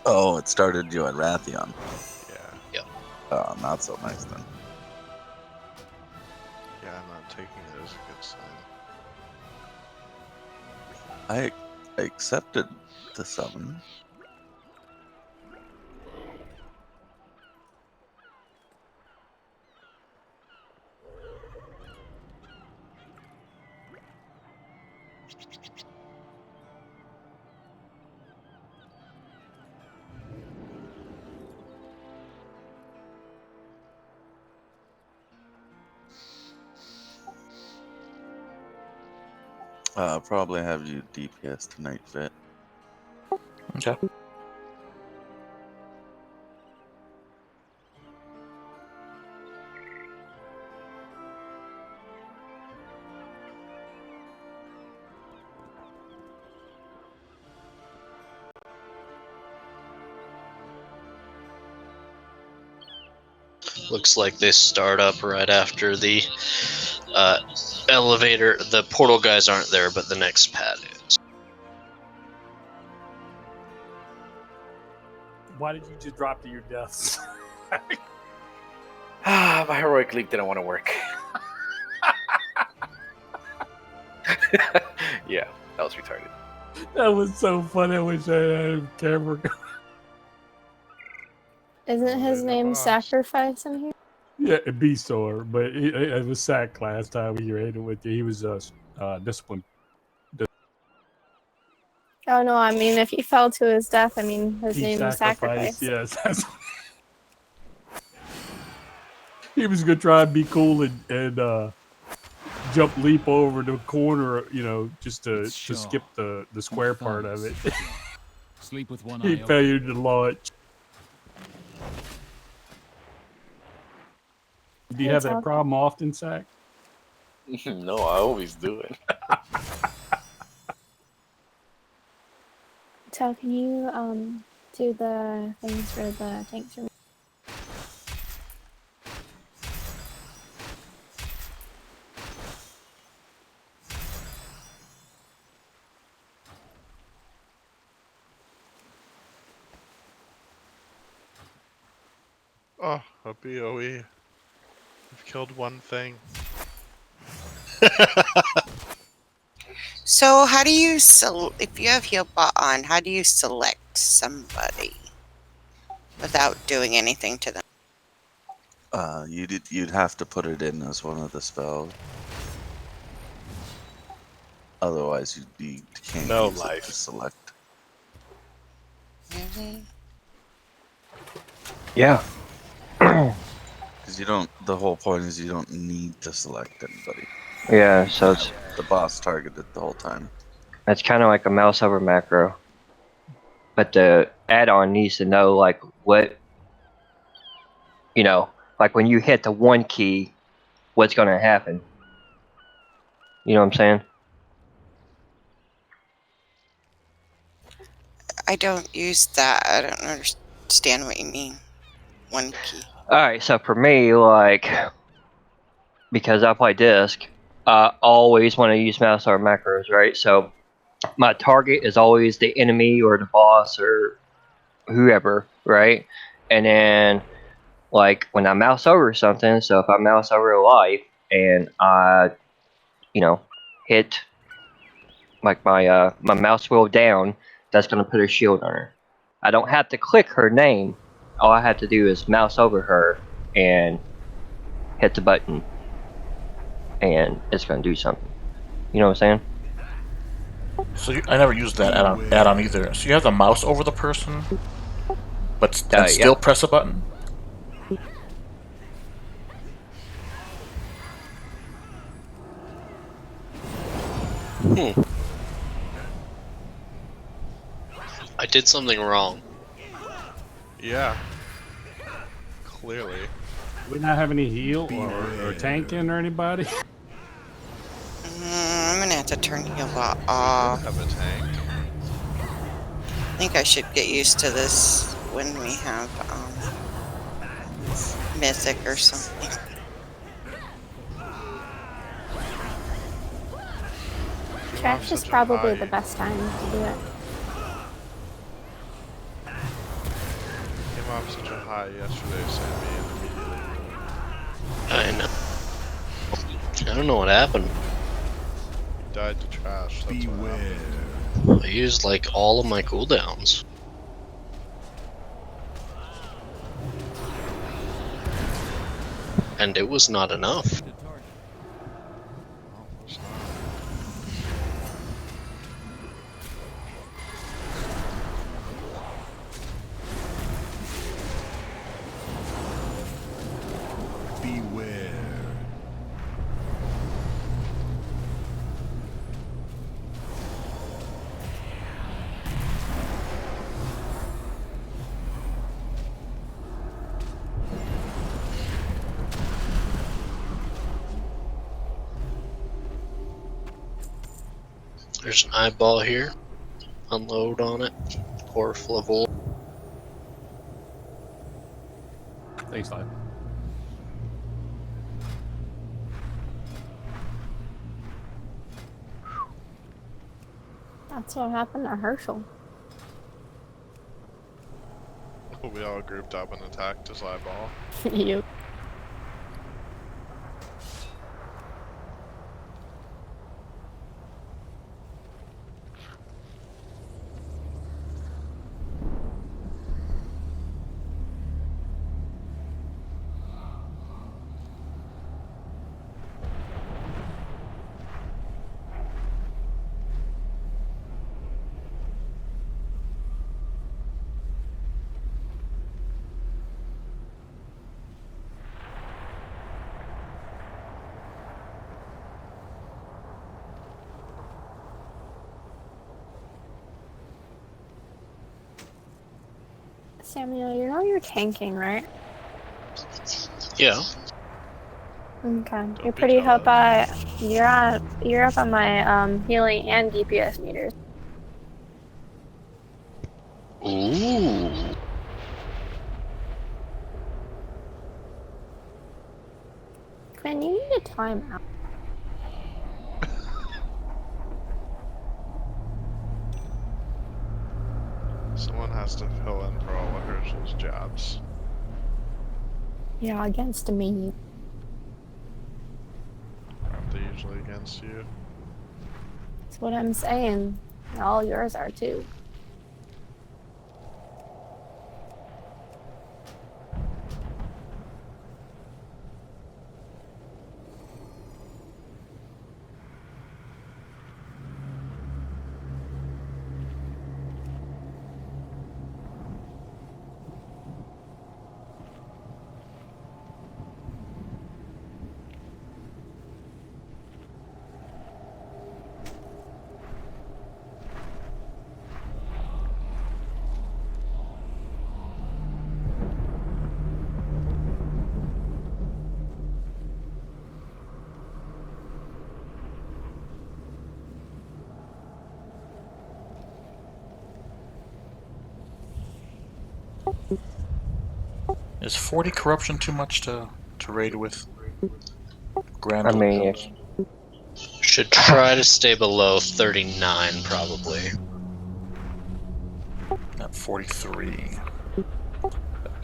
Oh, it started you at Rathion. Yeah. Yep. Oh, not so nice then. Yeah, I'm not taking it as a good sign. I accepted the summon. Probably have you DPS tonight, Fit. Okay. Looks like they start up right after the elevator. The portal guys aren't there, but the next pad is. Why did you just drop to your deaths? My heroic leap didn't want to work. Yeah, that was retarded. That was so funny. I wish I had a camera. Isn't his name boss. Sacrifice in here? Yeah, a B-Sor, but it was Sack last time we raided with you. He was disciplined. Oh no, I mean if he fell to his death, I mean his He name was Sacrifice. Yes. He was gonna try and be cool and jump leap over the corner, you know, just to skip the square part of it. Sleep with one He eye failed to launch. Do you have that problem often, Sack? No, I always do it. So can you do the things for the tanks? Oh, a BOE. We've killed one thing. So how do you if you have Healbot on, how do you select somebody without doing anything to them? You'd have to put it in as one of the spells. Otherwise, you can't No use life. it to select. Really? Yeah. Because you don't. The whole point is you don't need to select anybody. Yeah, so it's The boss targeted the whole time. kind of like a mouse over macro, but the add-on needs to know like what, you know, like when you hit the one key, what's gonna happen. You know what I'm saying? I don't use that. I don't understand what you mean. One key. All right, so for me, like, because I play disc, I always want to use mouse over macros, right? So my target is always the enemy or the boss or whoever, right? And then, like, when I mouse over something, so if I mouse over a life and I, you know, hit like my my mouse wheel down, that's gonna put a shield on her. I don't have to click her name. All I have to do is mouse over her and hit the button, and it's gonna do something. You know what I'm saying? So I never used that add-on either. So you have the mouse over the person, but still press a button? I did something wrong. Yeah. Clearly. We not have any heal or tanking or anybody? I'm gonna have to turn Healbot We off. have a tank. I think I should get used to this when we have Mythic or something. Trash is probably the best time to do it. came off such a high yesterday, Sammy, and immediately I know. I don't know what happened. you died to trash. That's what happened. I used like all of my cooldowns. And it was not enough. Oh, it's not. There's an eyeball here. Unload on it. Pour full of oil. Thanks, Live. That's what happened to Herschel. We all grouped up and attacked his eyeball. Yep. Samuel, you know you're tanking, right? Yeah. Okay. Don't You're be pretty up jealous. at you're up on my healing and DPS meters. Ooh. Quinn, you need a timeout. Someone has to fill in for all of Herschel's jabs. Yeah, against me. Aren't they usually against you? That's what I'm saying. All yours are too. Is 40 corruption too much to raid with? Grand I mean, illusions? Should try to stay below 39, probably. At 43.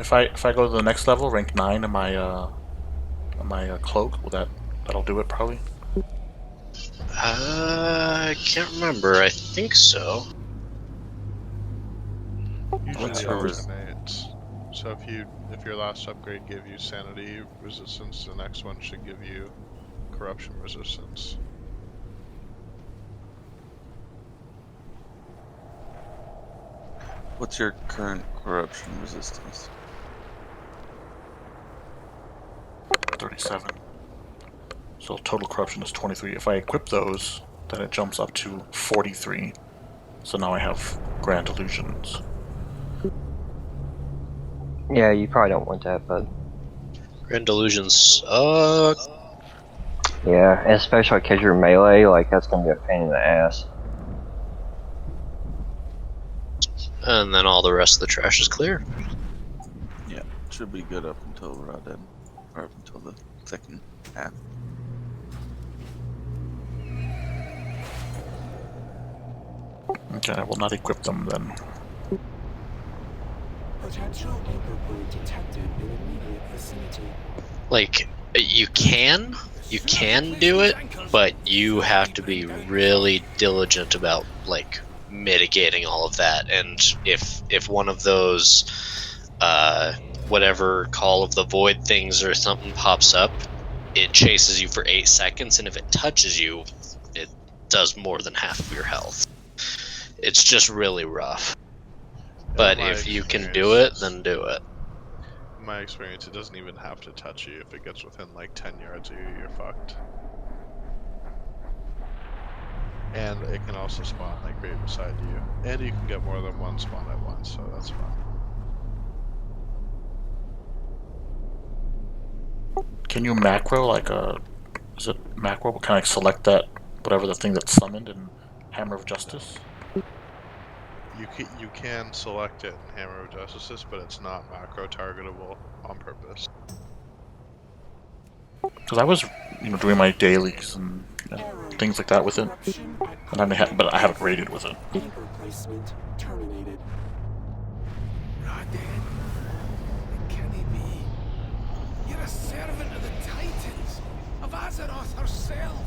If I go to the next level, rank 9 in my cloak, that'll do it probably. I can't remember. I think so. Usually What's it your alternates. So if your last upgrade gave you sanity resistance, the next one should give you corruption resistance. What's your current corruption resistance? 37. So total corruption is 23. If I equip those, then it jumps up to 43. So now I have grand illusions. yeah, you probably don't want that, but Grand Illusions suck. yeah, especially because you're melee, like that's gonna be a pain in the ass. And then all the rest of the trash is clear. Yeah, should be good up until Rod End, or up until the second half. Okay, I will not equip them then. Potential anchor point detected in immediate vicinity. Like, you can do it, but you have to be really diligent about, like, mitigating all of that. And if one of those, whatever Call of the Void things or something pops up, it chases you for 8 seconds, and if it touches you, it does more than half of your health. It's just really rough. But if you can do it, then do it. In my experience, it doesn't even have to touch you. If it gets within like 10 yards of you, you're fucked. And it can also spawn like right beside you. And you can get more than one spawn at once, so that's fun. Can you macro like a? Is it macro? Can I select that whatever the thing that's summoned in Hammer of Justice? You can select it in Hammer of Justice, but it's not macro targetable on purpose. Because I was, doing my dailies and things like that with it, and but I haven't raided with it. Anchor placement terminated. Rodan, can he be? You're a servant of the Titans, of Azeroth herself.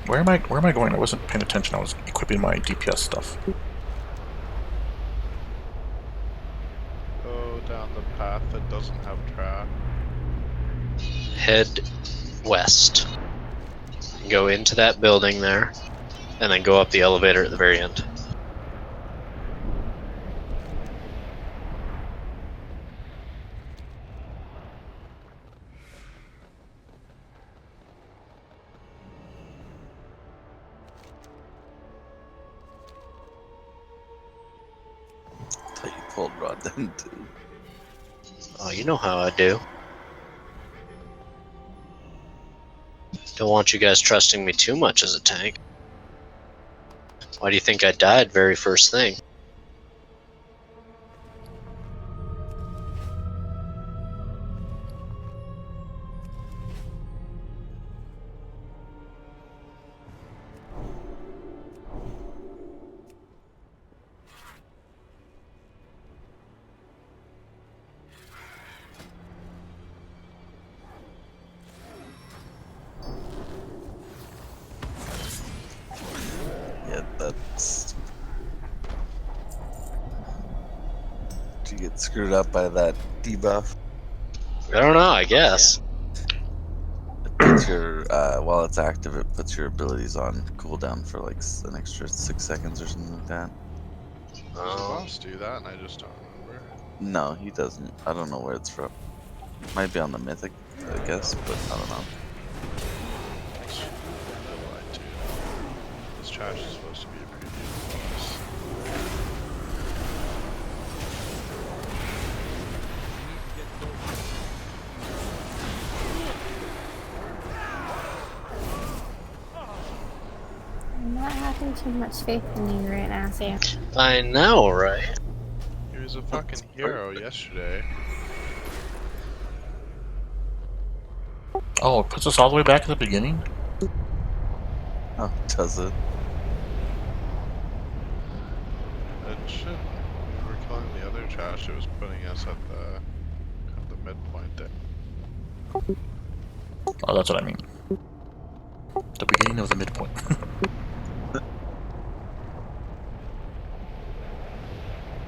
Where am I going? I wasn't paying attention. I was equipping my DPS stuff. Go down the path that doesn't have trap. Head west. Go into that building there, and then go up the elevator at the very end. Thought you pulled Rod then too. Oh, you know how I do. Don't want you guys trusting me too much as a tank. Why do you think I died very first thing? Yeah, that's. Did you get screwed up by that debuff? I don't know, I guess. It puts your while it's active, it puts your abilities on cooldown for like an extra 6 seconds or something like that. Does the boss do that and I just don't remember? No, he doesn't. I don't know where it's from. Might be on the mythic, I guess, but I don't know. This trash is supposed to be a preview of boss. I'm not having too much faith in you right now, Sam. I know, right? He was a fucking hero yesterday. Oh, it puts us all the way back at the beginning? Oh, does it? It should. We were killing the other trash. It was putting us at the midpoint there. Oh, that's what I mean. The beginning of the midpoint.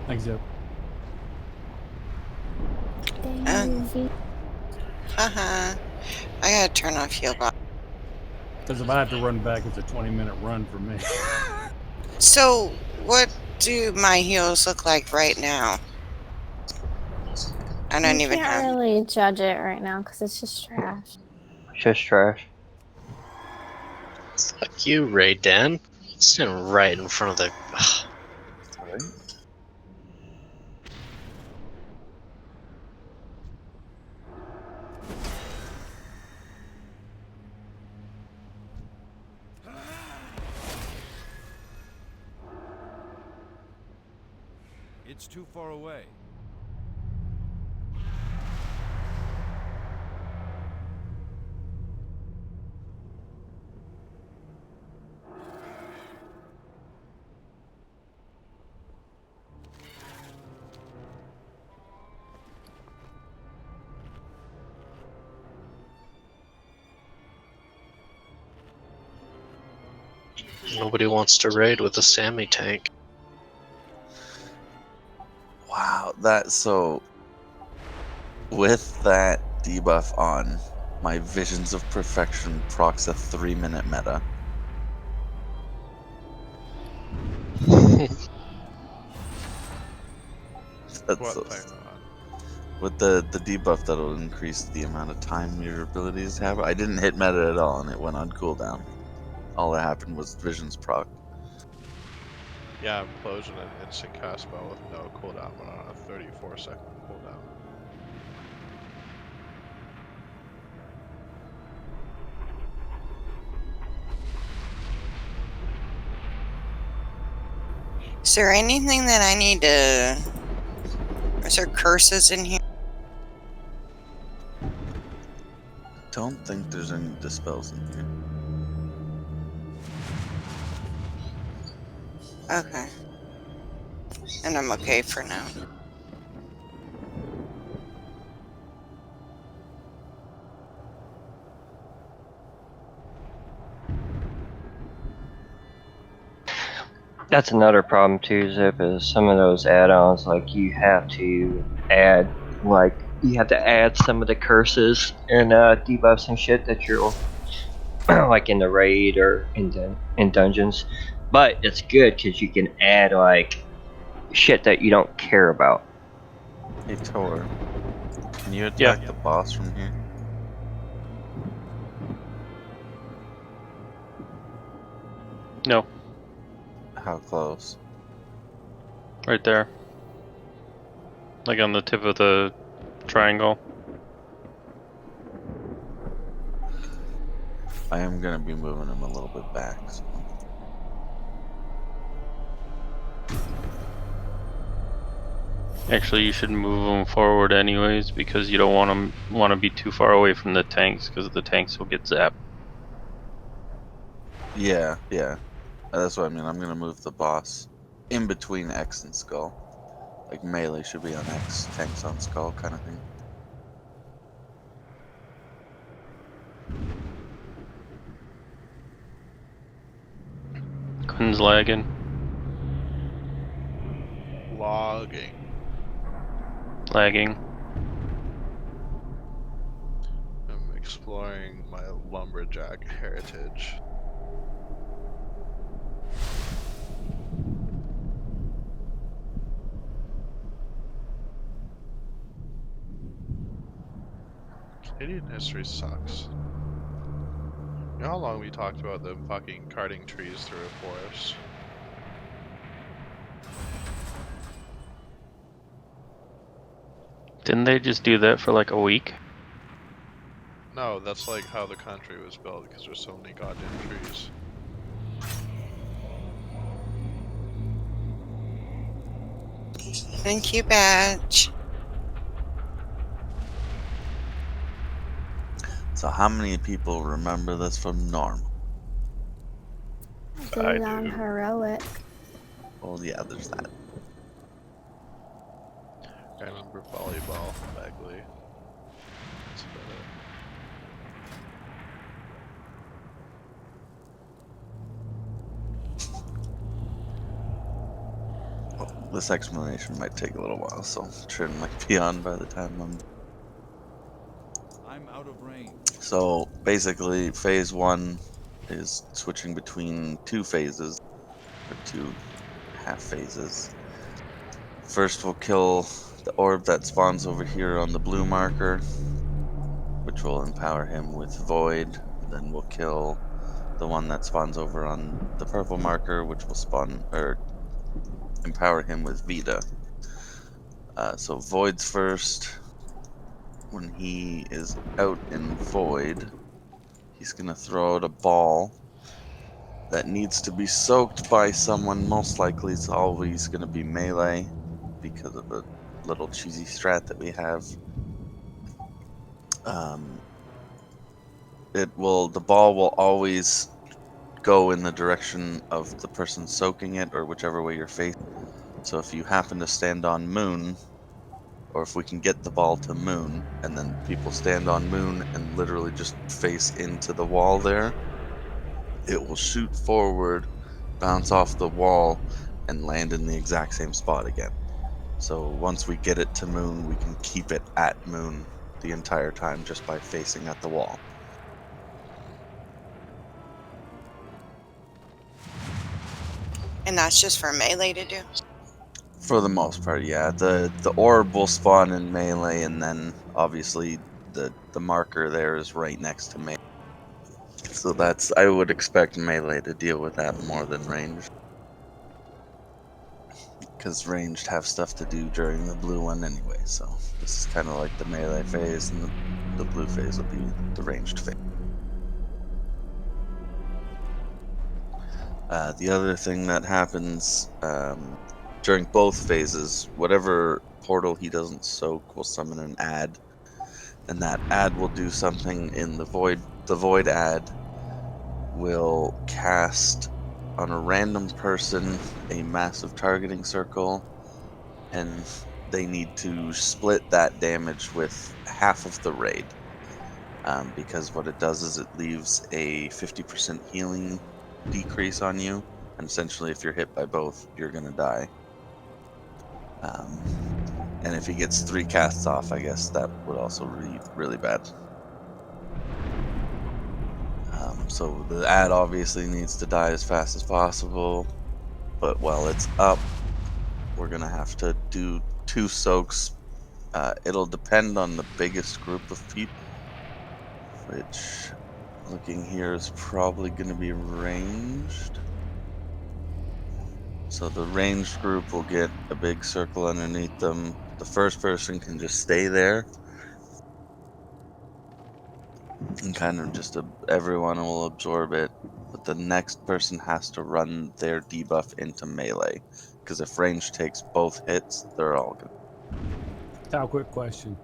Thanks, Zip. I gotta turn off heal bot. Because if I have to run back, it's a 20-minute run for me. So, what do my heals look like right now? I don't even can't have. really judge it right now because it's just trash. Just trash. Fuck you, Ray Dan. Standing right in front of the. Alright. It's too far away. Nobody wants to raid with a Sammy tank. Wow, so with that debuff on, my Visions of Perfection procs a 3-minute meta. That's What so thing? with the debuff that'll increase the amount of time your abilities have. I didn't hit meta at all, and it went on cooldown. All that happened was Visions proc. Yeah, Implosion and instant cast spell with no cooldown, but on a 34-second cooldown. Is there anything that I need to... Is there curses in here? Don't think there's any dispels in here. Okay. And I'm okay for now. That's another problem too, Zip, is some of those add-ons, like you have to add some of the curses and debuffs and shit that you're like in the raid or in dungeons. But it's good because you can add like shit that you don't care about. Hey Tor, can you attack the boss from here? No. How close? Right there. Like on the tip of the triangle. I am gonna be moving him a little bit back. So. Actually, you should move them forward anyways, because you don't want to be too far away from the tanks, because the tanks will get zapped. Yeah. That's what I mean. I'm gonna move the boss in between X and Skull. Like melee should be on X, tanks on Skull, kind of thing. Quinn's lagging. Lagging. I'm exploring my lumberjack heritage. Canadian history sucks. You know how long we talked about them fucking carting trees through a forest? Didn't they just do that for like a week? No, that's like how the country was built, because there's so many goddamn trees. Thank you, Badge. So how many people remember this from Norm? I did it on heroic. Well, yeah, there's that. I remember volleyball vaguely. That's about it. Well, this explanation might take a little while, so Trin might be on by the time I'm out of range. So basically, phase 1 is switching between 2 phases, or 2 half phases. First, we'll kill the orb that spawns over here on the blue marker, which will empower him with Void. Then we'll kill the one that spawns over on the purple marker, which will empower him with Vita. So Void's first. When he is out in Void, he's gonna throw out a ball that needs to be soaked by someone. Most likely it's always gonna be melee because of a little cheesy strat that we have. The ball will always go in the direction of the person soaking it, or whichever way you're facing. So if you happen to stand on Moon, or if we can get the ball to Moon, and then people stand on Moon and literally just face into the wall there, it will shoot forward bounce off the wall, and land in the exact same spot again. So once we get it to moon, we can keep it at moon the entire time just by facing at the wall. And that's just for melee to do? For the most part, yeah. The orb will spawn in melee, and then obviously the marker there is right next to melee. So that's, I would expect melee to deal with that more than ranged. Because ranged have stuff to do during the blue one anyway, so this is kind of like the melee phase, and the blue phase will be the ranged phase. The other thing that happens during both phases, whatever portal he doesn't soak will summon an ad, and that ad will do something in the void. The void ad will cast on a random person a massive targeting circle, and they need to split that damage with half of the raid. Because what it does is it leaves a 50% healing decrease on you, and essentially if you're hit by both, you're gonna die. And if he gets 3 casts off, I guess that would also be really bad. So the ad obviously needs to die as fast as possible, but while it's up, we're gonna have to do 2 soaks. It'll depend on the biggest group of people, which, looking here, is probably gonna be ranged. So the ranged group will get a big circle underneath them. The first person can just stay there, and kind of just everyone will absorb it, but the next person has to run their debuff into melee, because if range takes both hits, they're all good. Tal, quick question.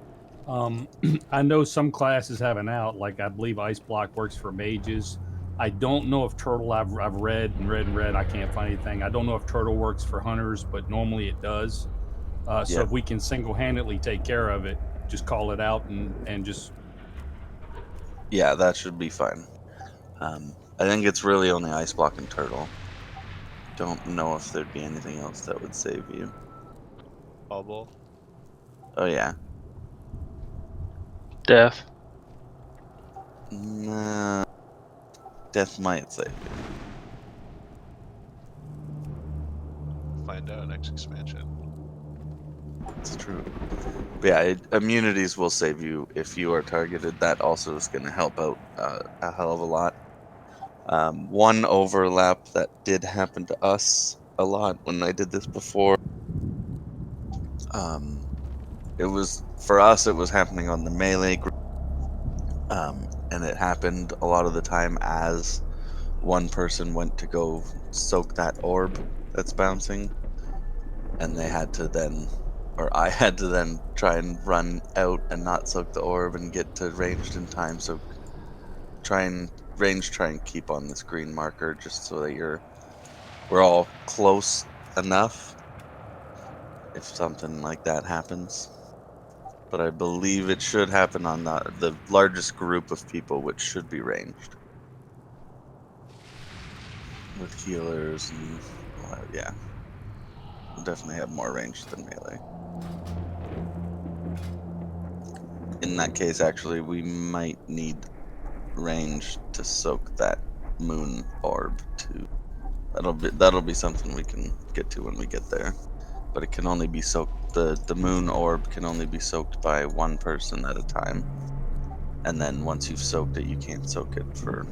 I know some classes have an out, like I believe Ice Block works for mages. I don't know if Turtle, I've read and read and read, I can't find anything. I don't know if Turtle works for hunters, but normally it does. So Yeah. if we can single-handedly take care of it, just call it out and just... Yeah, that should be fine. I think it's really only Ice Block and Turtle. Don't know if there'd be anything else that would save you. Bubble. Oh yeah. Death. Nah. Death might save you. Find out next expansion. It's true. But yeah, immunities will save you if you are targeted. That also is going to help out a hell of a lot. One overlap that did happen to us a lot when I did this before. It was, for us, it was happening on the melee group. And it happened a lot of the time as one person went to go soak that orb that's bouncing, and they had to then, or I had to then try and run out and not soak the orb and get to ranged in time. So try and keep on this green marker just so that we're all close enough if something like that happens. But I believe it should happen on the largest group of people, which should be ranged. With healers and all that, yeah. We'll definitely have more range than melee. In that case, actually, we might need range to soak that moon orb too. That'll be something we can get to when we get there. But it can only be soaked. The moon orb can only be soaked by one person at a time. And then once you've soaked it, you can't soak it for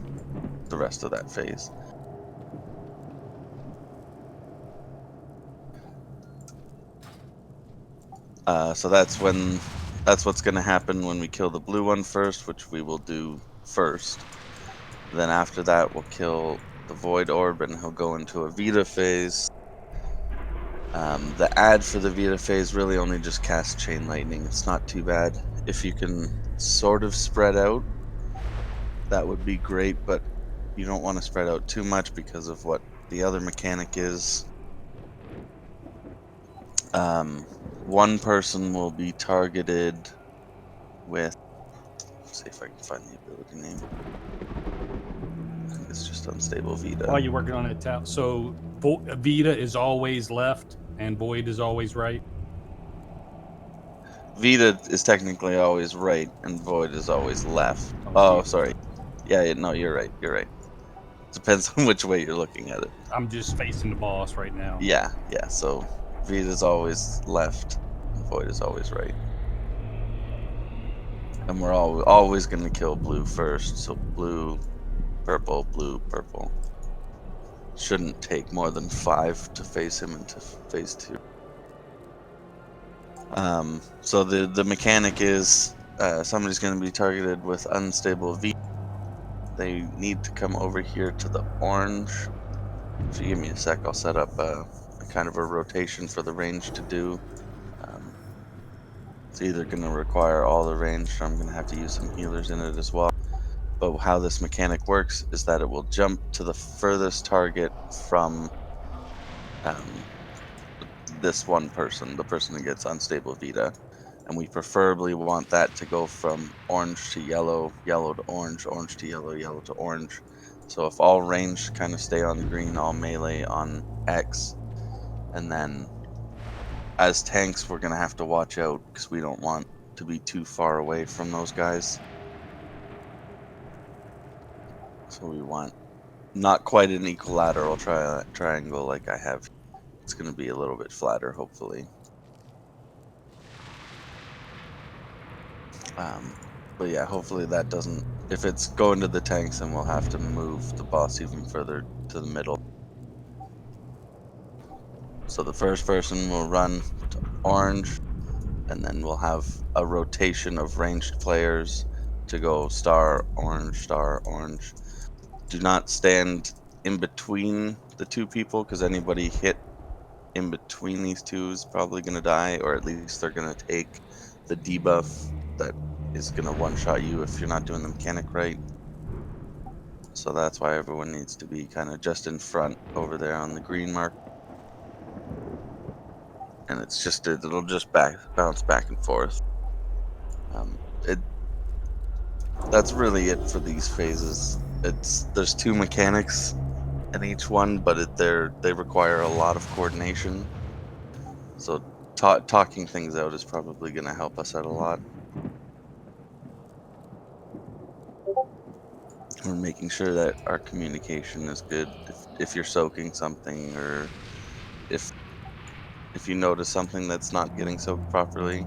the rest of that phase. So that's what's going to happen when we kill the blue one first, which we will do first. Then after that, we'll kill the void orb, and he'll go into a Vita phase. The ad for the Vita phase really only just casts Chain Lightning. It's not too bad. If you can sort of spread out, that would be great, but you don't want to spread out too much because of what the other mechanic is. One person will be targeted with... Let's see if I can find the ability name. It's just unstable Vita. While you're working on it, so Vita is always left and Void is always right. Vita is technically always right, and Void is always left. Oh, Sorry. Yeah, no, you're right. You're right. Depends on which way you're looking at it. I'm just facing the boss right now. Yeah. So Vita's always left, and Void is always right. And we're always going to kill blue first. So blue, purple, blue, purple. Shouldn't take more than 5 to face him into phase 2. So the mechanic is somebody's going to be targeted with unstable V. They need to come over here to the orange. If you give me a sec, I'll set up a kind of a rotation for the range to do. It's either going to require all the range, or I'm going to have to use some healers in it as well. But how this mechanic works is that it will jump to the furthest target from this one person, the person that gets unstable Vita. And we preferably want that to go from orange to yellow, yellow to orange, orange to yellow, yellow to orange. So if all range kind of stay on green, all melee on X, and then as tanks we're going to have to watch out because we don't want to be too far away from those guys. So we want not quite an equilateral triangle like I have. It's going to be a little bit flatter, hopefully. But yeah, hopefully that doesn't... If it's going to the tanks, then we'll have to move the boss even further to the middle. So the first person will run to orange, and then we'll have a rotation of ranged players to go star, orange, star, orange. Do not stand in between the two people, because anybody hit in between these two is probably going to die, or at least they're going to take the debuff that is going to one-shot you if you're not doing the mechanic right. So that's why everyone needs to be kind of just in front over there on the green mark. And it's just, it'll just bounce back and forth. That's really it for these phases. There's 2 mechanics in each one, but they require a lot of coordination. So talking things out is probably going to help us out a lot. We're making sure that our communication is good. If you're soaking something, or if you notice something that's not getting soaked properly,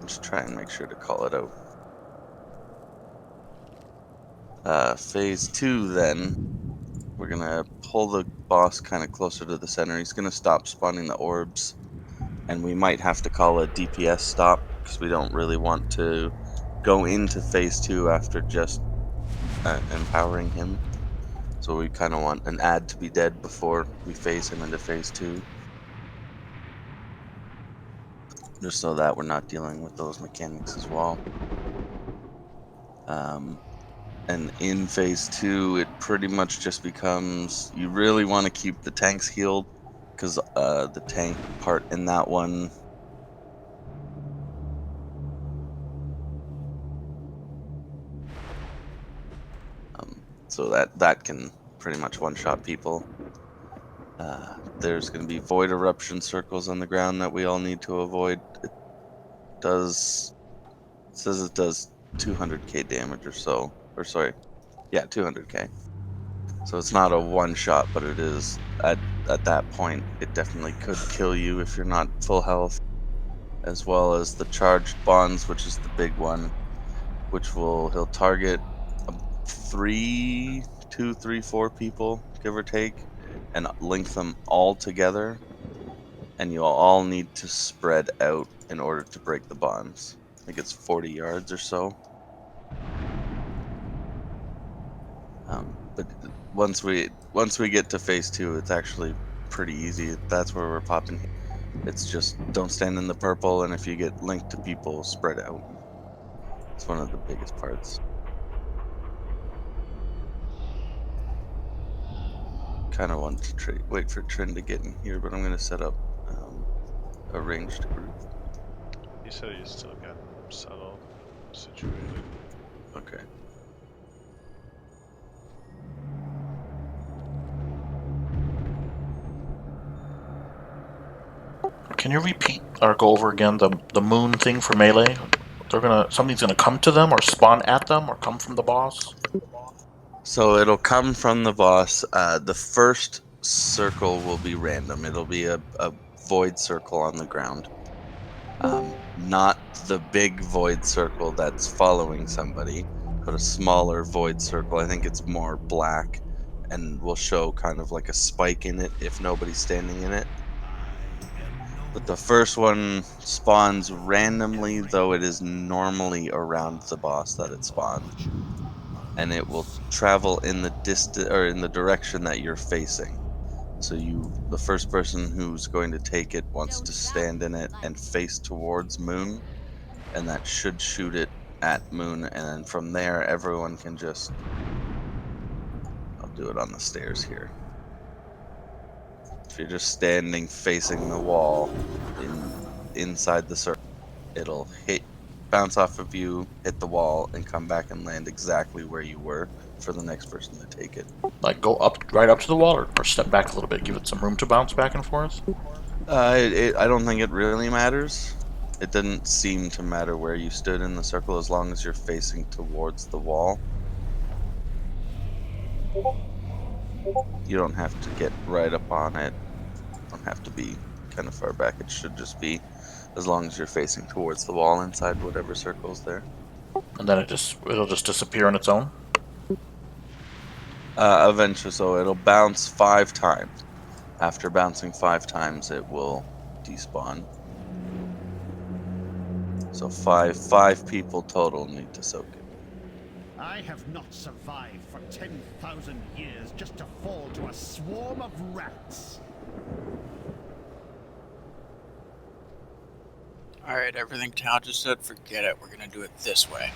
just try and make sure to call it out. Phase 2 then, we're going to pull the boss kind of closer to the center. He's going to stop spawning the orbs, and we might have to call a DPS stop because we don't really want to go into phase 2 after just empowering him. So we kind of want an ad to be dead before we phase him into phase 2. Just so that we're not dealing with those mechanics as well. And in phase 2, it pretty much just becomes, you really want to keep the tanks healed, because the tank part in that one, so that can pretty much one-shot people. There's going to be void eruption circles on the ground that we all need to avoid. It says it does 200k damage or so, or sorry, yeah, 200k. So it's not a one-shot, but it is at that point it definitely could kill you if you're not full health. As well as the charged bonds, which is the big one, which he'll target 2, 3, 4 people, give or take, and link them all together, and you'll all need to spread out in order to break the bonds. I think it's 40 yards or so. But once we get to phase 2, it's actually pretty easy. That's where we're popping. It's just don't stand in the purple, and if you get linked to people, spread out. It's one of the biggest parts. Kind of want to wait for Trin to get in here, but I'm going to set up a ranged group. You said you still got settled, situated. Okay. Can you repeat or go over again the moon thing for melee? Something's gonna come to them or spawn at them or come from the boss. So it'll come from the boss. The first circle will be random. It'll be a void circle on the ground. Not the big void circle that's following somebody, but a smaller void circle. I think it's more black and will show kind of like a spike in it if nobody's standing in it. But the first one spawns randomly, though it is normally around the boss that it spawned. And it will travel in the in the direction that you're facing. So the first person who's going to take it wants to stand in it and face towards Moon, and that should shoot it at Moon, and then from there everyone can just, I'll do it on the stairs here. If you're just standing facing the wall inside the circle, it'll bounce off of you, hit the wall, and come back and land exactly where you were for the next person to take it. Like go right up to the wall, or step back a little bit, give it some room to bounce back and forth. I don't think it really matters. It didn't seem to matter where you stood in the circle as long as you're facing towards the wall. You don't have to get right up on it. You don't have to be kind of far back. It should just be as long as you're facing towards the wall inside whatever circle's there. And then it'll just disappear on its own? Eventually, so it'll bounce 5 times. After bouncing 5 times, it will despawn. So five people total need to soak it. I have not survived for 10,000 years just to fall to a swarm of rats. Alright, everything Tal just said, forget it. We're gonna do it this way.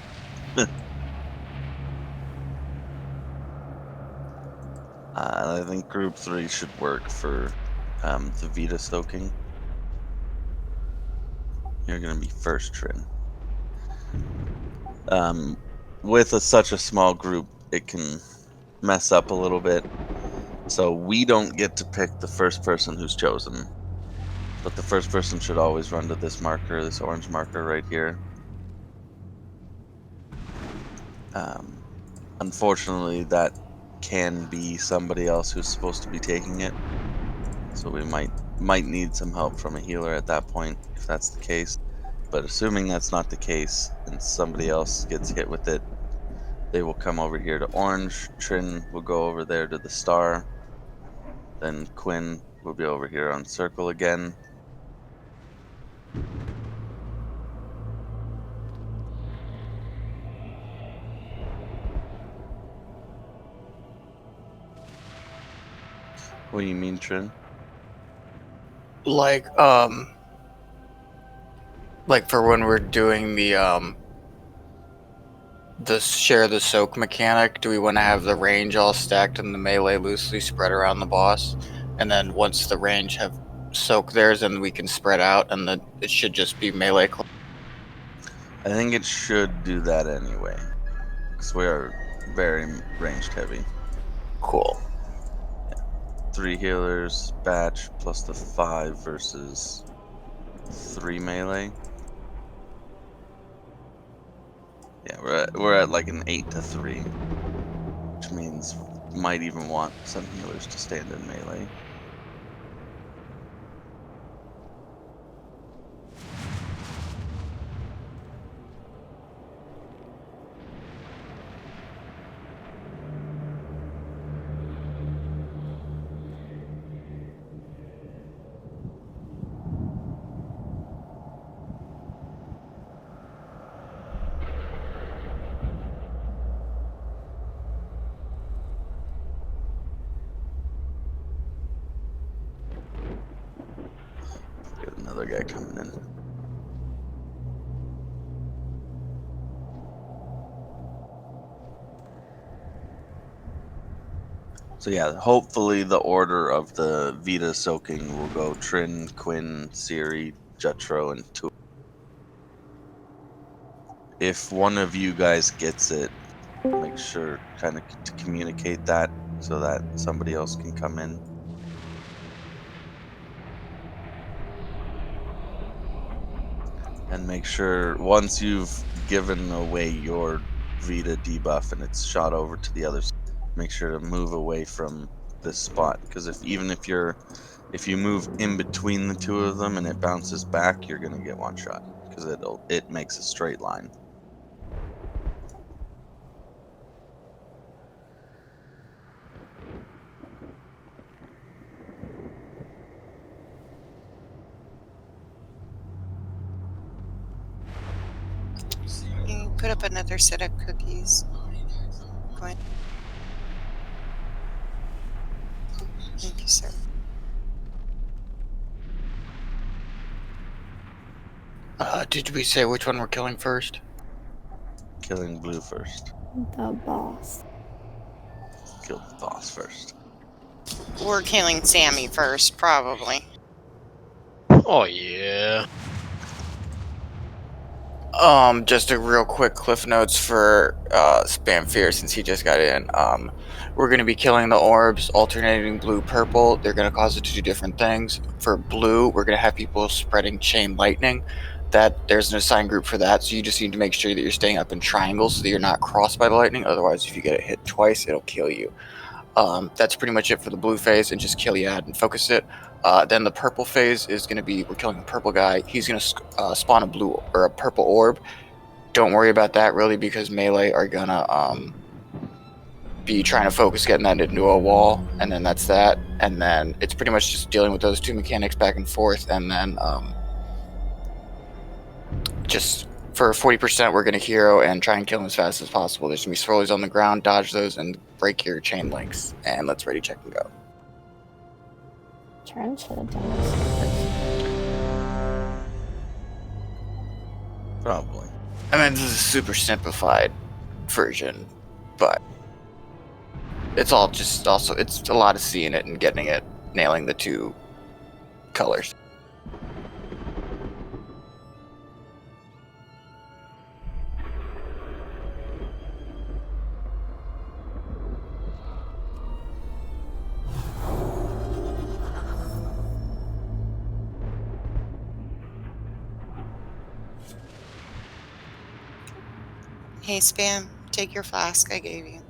I think group 3 should work for the Vita soaking. You're gonna be first, Trin. With such a small group, it can mess up a little bit. So we don't get to pick the first person who's chosen. But the first person should always run to this marker, this orange marker right here. Unfortunately, that can be somebody else who's supposed to be taking it. So we might need some help from a healer at that point, if that's the case. But assuming that's not the case, and somebody else gets hit with it, they will come over here to orange. Trin will go over there to the star. Then Quinn will be over here on circle again. What do you mean, Trin? Like for when we're doing the share the soak mechanic, do we want to have the range all stacked and the melee loosely spread around the boss? And then once the range have soak theirs, and we can spread out, and then it should just be melee. I think it should do that anyway, because we are very ranged heavy. Cool. 3 healers, batch, plus the 5 versus 3 melee. Yeah, we're at like an 8-3, which means we might even want some healers to stand in melee. Got another guy coming in. So yeah, hopefully the order of the Vita soaking will go Trin, Quinn, Ciri, Jetro, and Tua. If one of you guys gets it, make sure kind of to communicate that so that somebody else can come in. and make sure once you've given away your Vita debuff and it's shot over to the other side, make sure to move away from this spot, because if you move in between the two of them and it bounces back, you're gonna get one shot because it makes a straight line. You put up another set of cookies. Go ahead. Thank you, sir. Did we say which one we're killing first? Killing blue first. The boss. Kill the boss first. We're killing Sammy first, probably. Oh yeah. Just a real quick cliff notes for Spam Fear since he just got in. We're going to be killing the orbs, alternating blue, purple. They're going to cause it to do different things. For blue, we're going to have people spreading chain lightning. There's an assigned group for that, so you just need to make sure that you're staying up in triangles so that you're not crossed by the lightning. Otherwise, if you get it hit twice, it'll kill you. That's pretty much it for the blue phase, and just kill Yad and focus it. Then the purple phase is going to be, we're killing the purple guy. He's going to spawn a blue or a purple orb. Don't worry about that really, because melee are going to be trying to focus getting that into a wall, and then that's that. And then it's pretty much just dealing with those two mechanics back and forth, and then just for 40%, we're going to hero and try and kill him as fast as possible. There's going to be swirlies on the ground, dodge those, and break your chain links. And let's ready, check, and go. Trent should have done this first. Probably. I mean, this is a super simplified version, but it's all just also, it's a lot of seeing it and getting it, nailing the two colors. Hey, Spam, take your flask I gave you.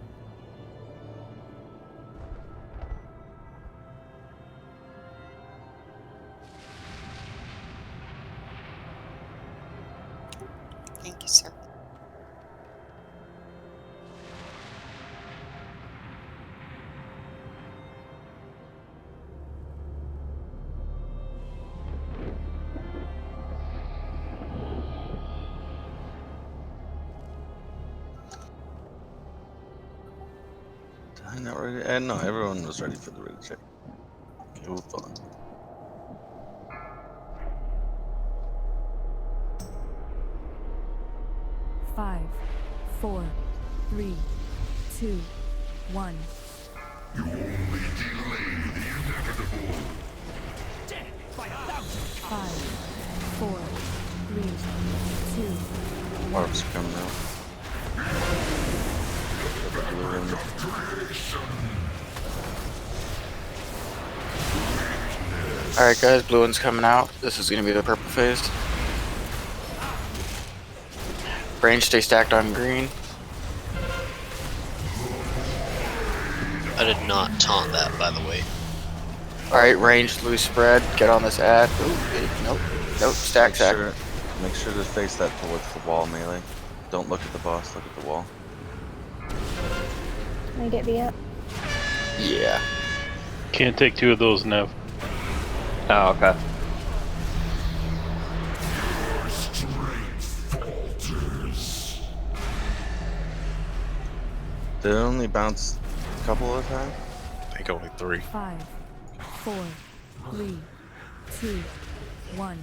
Thank you, sir. I'm not ready. No, everyone was ready for the ready check. Okay, we'll follow. Five, 4, 3, 2, 1. You only delay the inevitable. Dead by 1,000. 5, 4, 3, 2. Orbs coming out. Alright guys, blue one's coming out. This is going to be the purple phase. Range stay stacked on green. I did not taunt that, by the way. Alright, range, loose spread. Get on this ad. Ooh, nope. Nope, stack. Make sure to face that towards the wall melee. Don't look at the boss, look at the wall. Can I get me up? Yeah. Can't take two of those, Nev. Oh, okay. Did it only bounce a couple of times? I think only 3. 5, 4, 3, 2, 1.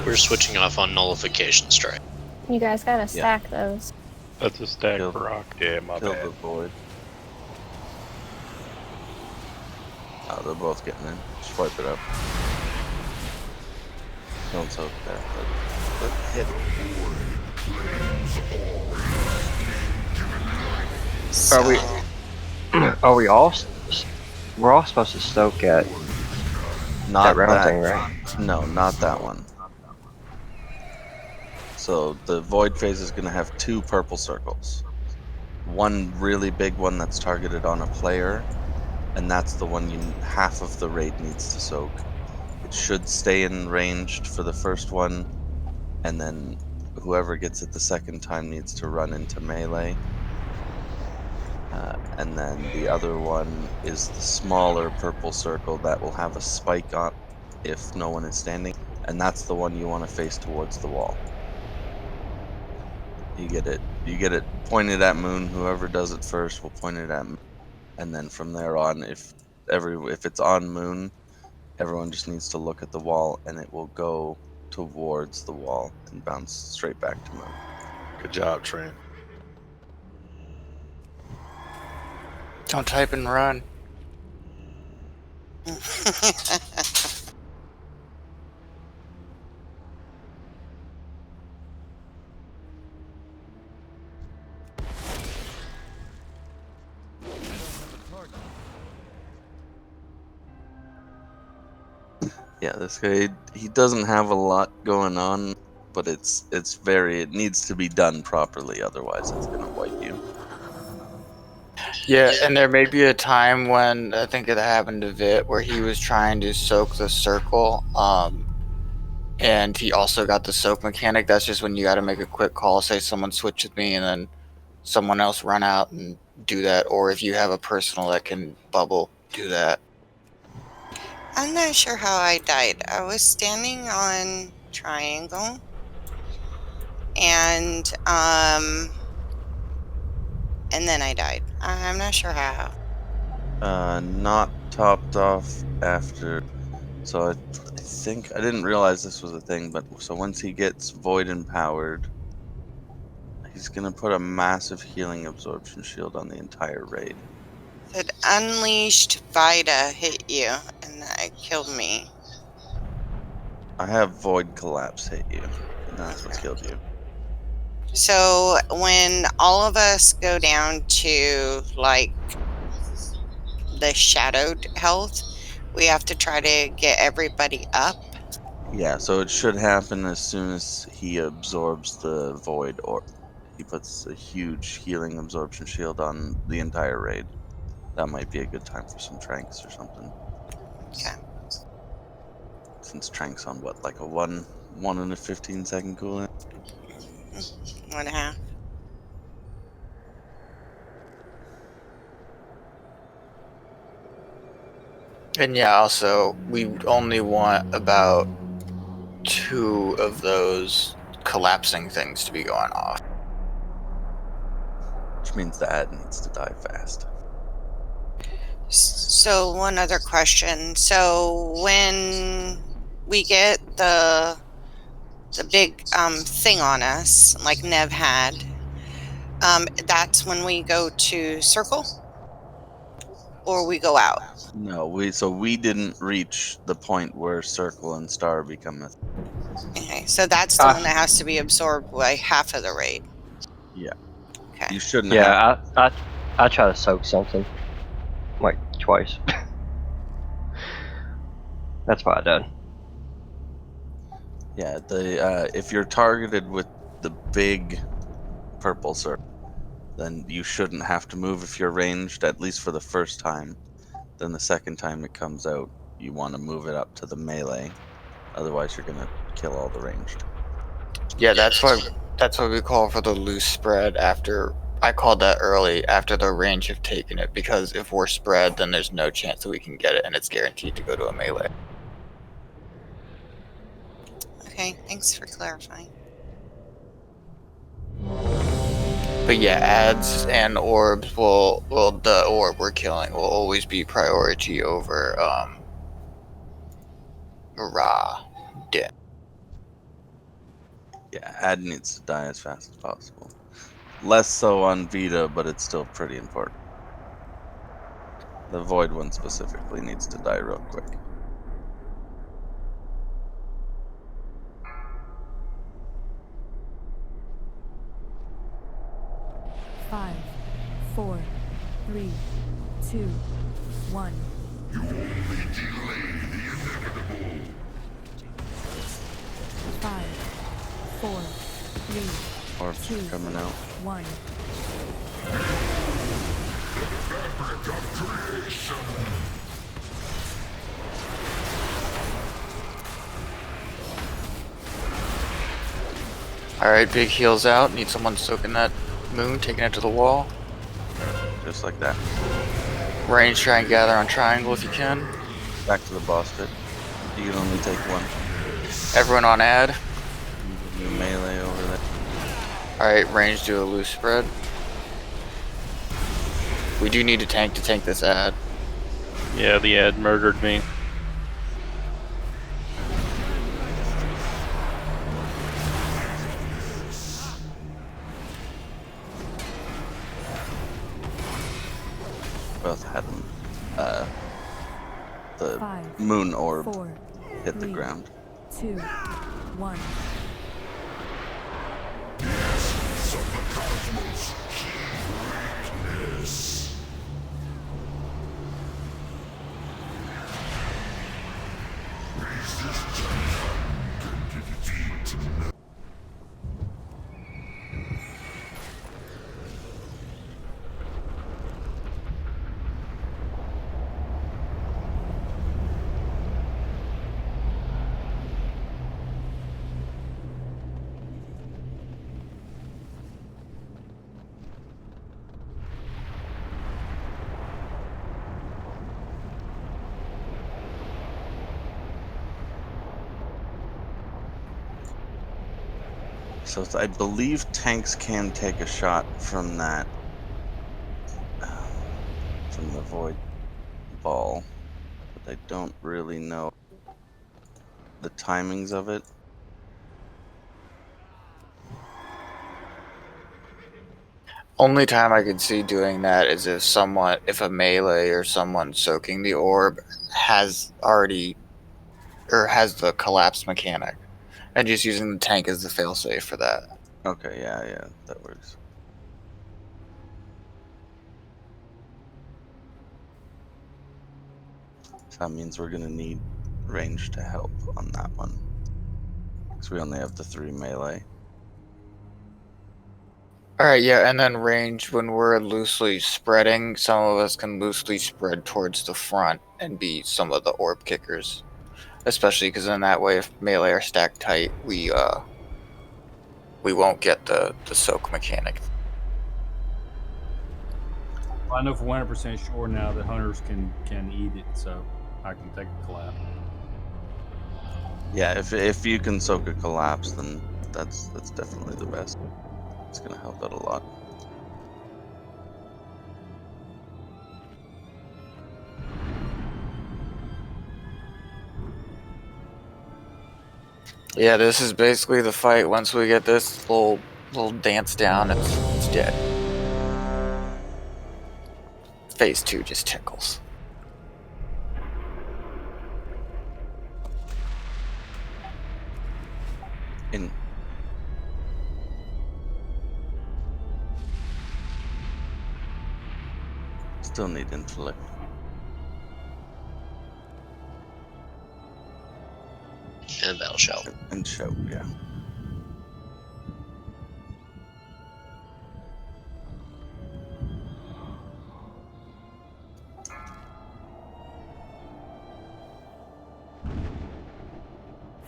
We're switching off on nullification strike. You guys gotta stack those. That's a stack Kill- for rock. Yeah, my Kill bad. the void. Oh, they're both getting in. Just wipe it up. Don't soak that. But hit. Are we all? We're all supposed to stoke at Not round that thing, right? No, not that one. So the void phase is going to have 2 purple circles. One really big one that's targeted on a player, and that's the one half of the raid needs to soak. It should stay in ranged for the first one, and then whoever gets it the second time needs to run into melee. And then the other one is the smaller purple circle that will have a spike on if no one is standing, and that's the one you want to face towards the wall. You get it pointed at Moon. Whoever does it first will point it at Moon, and then from there on, if it's on Moon, everyone just needs to look at the wall, and it will go towards the wall and bounce straight back to Moon. Good job, Train. Don't type and run. Yeah, this guy, he doesn't have a lot going on, but it needs to be done properly, otherwise it's gonna wipe you. Yeah, and there may be a time when I think it happened to Vit where he was trying to soak the circle, and he also got the soak mechanic. That's just when you got to make a quick call, say someone switch with me, and then someone else run out and do that. Or if you have a personal that can bubble, do that. I'm not sure how I died. I was standing on triangle, and then I died. I'm not sure how. Not topped off after. So I think I didn't realize this was a thing, but so once he gets void empowered, he's gonna put a massive healing absorption shield on the entire raid. It unleashed Vita hit you, and that killed me. I have void collapse hit you, and that's what killed you. So when all of us go down to like the shadowed health, we have to try to get everybody up. Yeah, so it should happen as soon as he absorbs the void, or he puts a huge healing absorption shield on the entire raid. That might be a good time for some tranks or something. Okay. Since tranks on what, like a 1 and a 15-second cooldown? 1.5. And yeah, also, we only want about 2 of those collapsing things to be going off. Which means the ad needs to die fast. So one other question. So when we get the big thing on us, like Nev had, that's when we go to circle, or we go out. No, we didn't reach the point where circle and star become a. Okay, so that's the one that has to be absorbed by half of the raid. Yeah. Okay. You shouldn't have. Yeah, I try to soak something like twice. That's what I done. Yeah, if you're targeted with the big purple circle, then you shouldn't have to move if you're ranged, at least for the first time. Then the second time it comes out, you want to move it up to the melee. Otherwise, you're gonna kill all the ranged. Yeah, that's why we call for the loose spread after. I called that early after the range have taken it, because if we're spread, then there's no chance that we can get it, and it's guaranteed to go to a melee. Okay, thanks for clarifying. But yeah, ads and orbs the orb we're killing will always be priority over Din. Yeah, ad needs to die as fast as possible. Less so on Vita, but it's still pretty important. The void one specifically needs to die real quick. Five, 4, 3, 2, 1. Five, four, three, Orbs two, coming out. 1. Alright, big heals out. Need someone soaking that moon, taking it to the wall. Just like that. Range, try and gather on triangle if you can. Back to the boss pit. You can only take one. Everyone on ad. You melee over there. Alright, range, do a loose spread. We do need a tank to tank this ad. Yeah, the ad murdered me. Both had them. The 5, moon orb 4, hit the 3, ground. 2, 1. So I believe tanks can take a shot from that, from the void ball, but I don't really know the timings of it. Only time I could see doing that is if a melee or someone soaking the orb has already, or has the collapse mechanic, and just using the tank as the failsafe for that. Okay, yeah, that works. So that means we're gonna need range to help on that one, because we only have the 3 melee. Alright, yeah, and then range, when we're loosely spreading, some of us can loosely spread towards the front and be some of the orb kickers. Especially because in that way, if melee are stacked tight, we won't get the soak mechanic. I know for 100% sure now that hunters can eat it, so I can take a collapse. Yeah, if you can soak a collapse, then that's definitely the best. It's gonna help out a lot. Yeah, this is basically the fight. Once we get this little dance down, it's dead. Phase 2 just tickles. In. Still need intellect. And battle shout. And shout, yeah.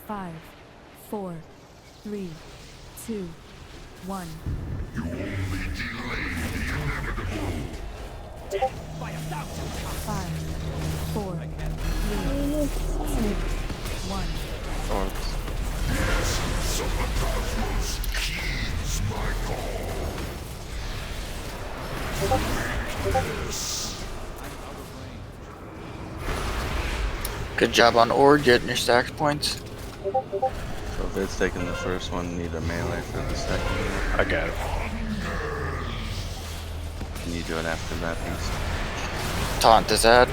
Five, 4, 3, 2, 1. You only delay the inevitable. Death by 1,000 cuts. 5, 4, 3, 2, 1. Orbs. The essence of the cosmos heeds my call. Good job on Ord, getting your stacks points. So if it's taking the first one, need a melee for the second one. I got it. Can you do it after that piece? Taunt this ad.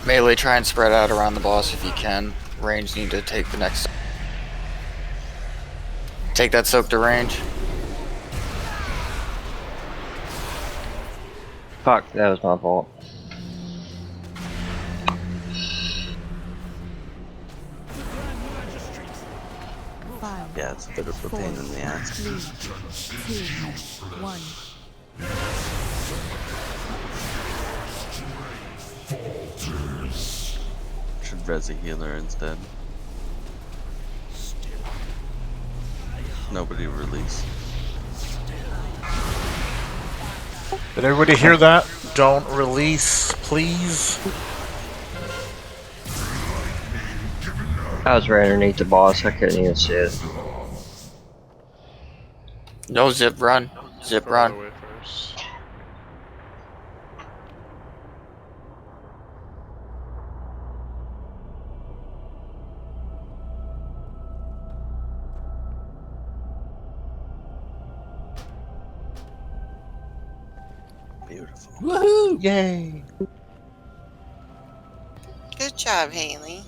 Melee, try and spread out around the boss if you can. Range, need to take the next. Take that soak to range. Fuck, that was my fault. Five, Yeah, it's a bit of a pain in the ass. 3, 2, 1. Should res a healer instead. Nobody release. Did everybody hear that? Don't release, please. I was right underneath the boss. I couldn't even see it. No, zip run. Zip Throw it run. away first. Beautiful. Woohoo! Yay! Good job, Haley.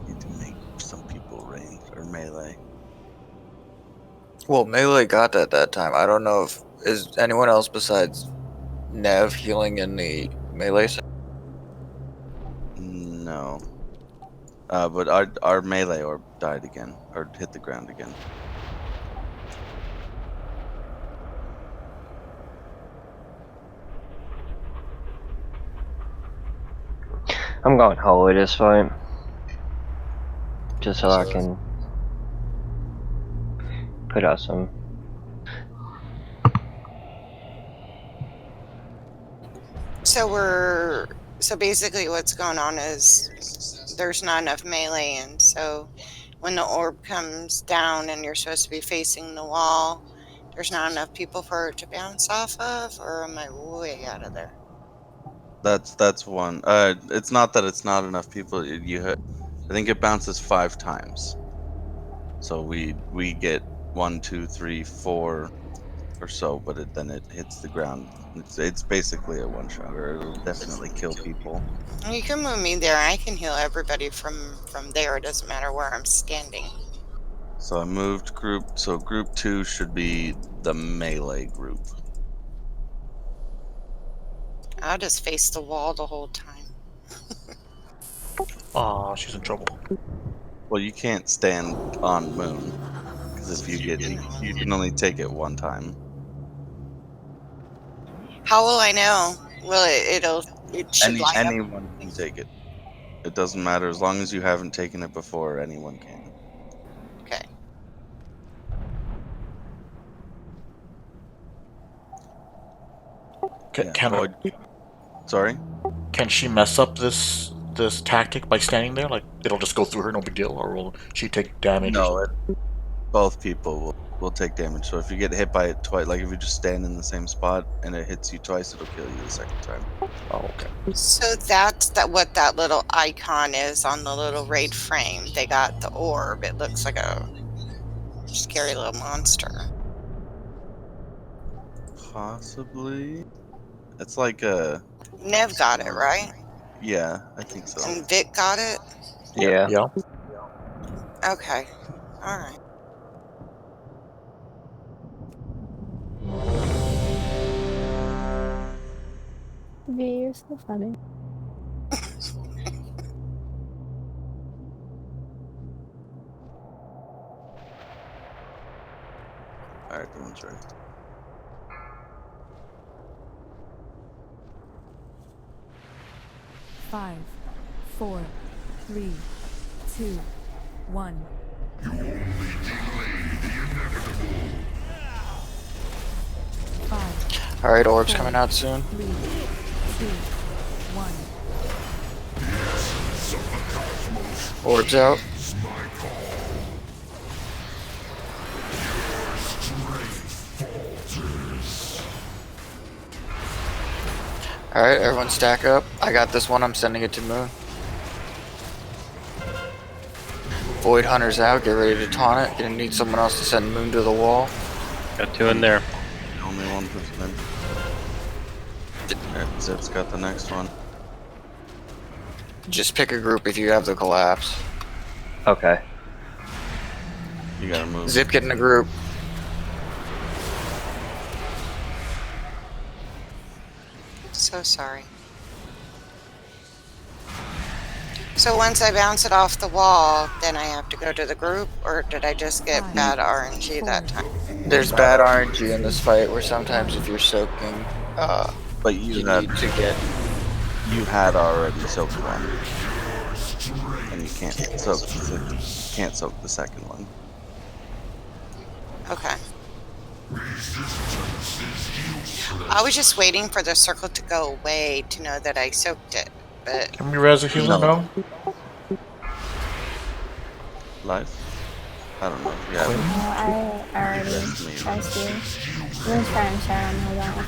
Need to make some people ranged or melee. Well, melee got that time. I don't know if is anyone else besides Nev healing in the melee side? No. But our melee orb died again, or hit the ground again. I'm going holy this fight. Just so I can put out some. So basically what's going on is there's not enough melee, and so when the orb comes down and you're supposed to be facing the wall, there's not enough people for it to bounce off of, or am I way out of there? That's one. It's not that it's not enough people. I think it bounces 5 times. So we get 1, 2, 3, 4 or so, but then it hits the ground. It's basically a one shot, or it'll definitely kill people. You can move me there. I can heal everybody from there. It doesn't matter where I'm standing. So I moved group. So group 2 should be the melee group. I'll just face the wall the whole time. Aw, she's in trouble. Well, you can't stand on moon because if you get you can only take it one time. How will I know? Will it should light up? Anyone can take it. It doesn't matter as long as you haven't taken it before. Anyone can. Okay. Sorry? Can she mess up this tactic by standing there? Like, it'll just go through her, no big deal? Or will she take damage? No, both people will take damage. So if you get hit by it twice, like if you just stand in the same spot and it hits you twice, it'll kill you the second time. Oh, okay. So that's what that little icon is on the little raid frame. They got the orb. It looks like a scary little monster. Possibly. It's like a... Nev got it, right? Yeah, I think so. And Vic got it? Yeah. Yeah. Okay. Alright. V, you're so funny. Alright, everyone's ready. Five, 4, 3, 2, 1. You only delay the inevitable. 5. Alright, orb's coming out soon. 3, 2, 1. Orb's out. Alright, everyone stack up. I got this one, I'm sending it to Moon. Void Hunter's out. Get ready to taunt it. Gonna need someone else to send Moon to the wall. Got 2 in there. Only one person in. Alright, Zip's got the next one. Just pick a group if you have the collapse. Okay. You gotta move. Zip, get in a group. So sorry. So once I bounce it off the wall, then I have to go to the group, or did I just get bad RNG that time? There's bad RNG in this fight where sometimes if you're soaking, but you need to get. You had already soaked one, and you can't soak the second one. Okay. I was just waiting for the circle to go away to know that I soaked it, but... Can we res a healer now? Live? I don't know. Yeah. No, I already pressed you. I'm gonna try and shout on hold on.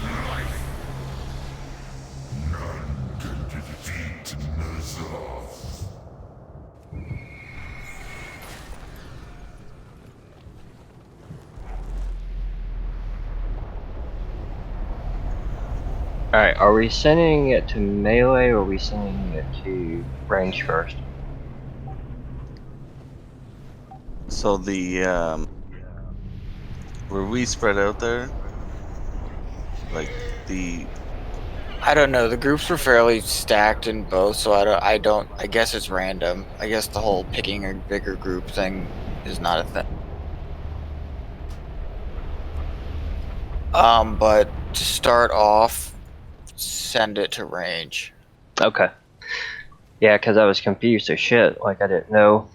Alright, are we sending it to melee or are we sending it to range first? So the were we spread out there? Like the I don't know. The groups were fairly stacked in both, so I guess it's random. I guess the whole picking a bigger group thing is not a thing. But to start off, send it to range. Okay. Yeah, because I was confused as shit. Like, I didn't know.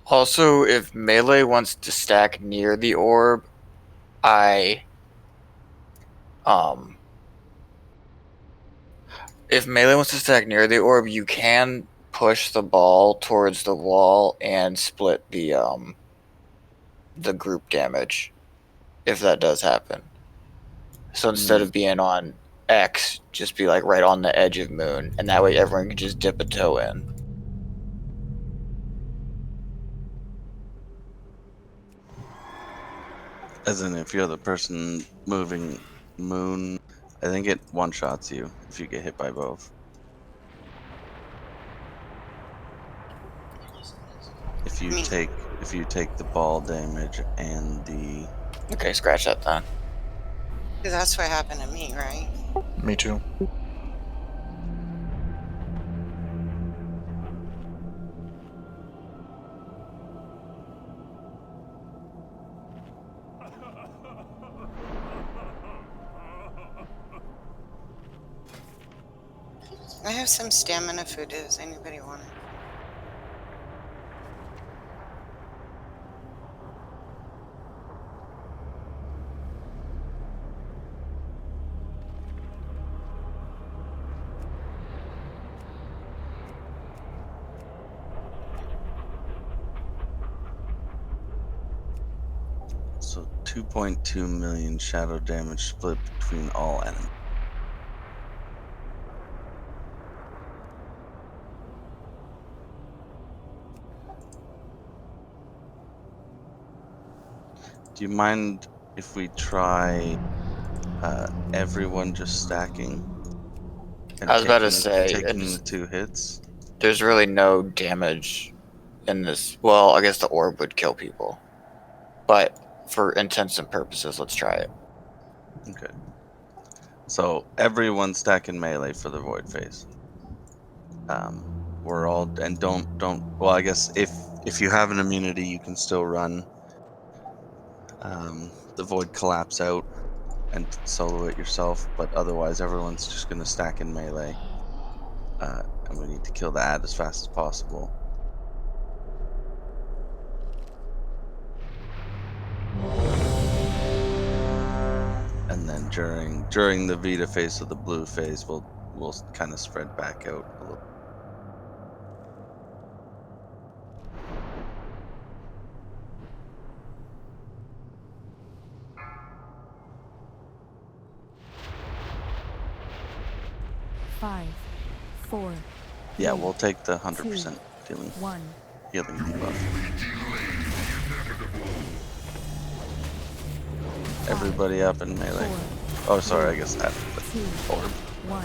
Also, if melee wants to stack near the orb, if melee wants to stack near the orb, you can push the ball towards the wall and split the group damage, if that does happen. So instead of being on X, just be like right on the edge of Moon, and that way everyone can just dip a toe in. as in if you're the person moving Moon, I think it one-shots you if you get hit by both. If you take the ball damage and the... Okay, scratch that then. Because that's what happened to me, right? Me too. I have some stamina food. Does anybody want it? So 2.2 million shadow damage split between all enemies. Do you mind if we try everyone just stacking? And I was about to taking- say, taking the 2 hits. There's really no damage in this. Well, I guess the orb would kill people, but for intents and purposes, let's try it. Okay. So everyone stacking melee for the void phase. We're all and don't. Well, I guess if you have an immunity, you can still run the void collapse out. and solo it yourself, but otherwise everyone's just going to stack in melee. And we need to kill the ad as fast as possible. And then during the Vita phase, so the blue phase, we'll kind of spread back out a little. Five, 4. Yeah, we'll take the 100% healing debuff. Everybody up in melee. Oh, sorry, I guess that. Orb. 1.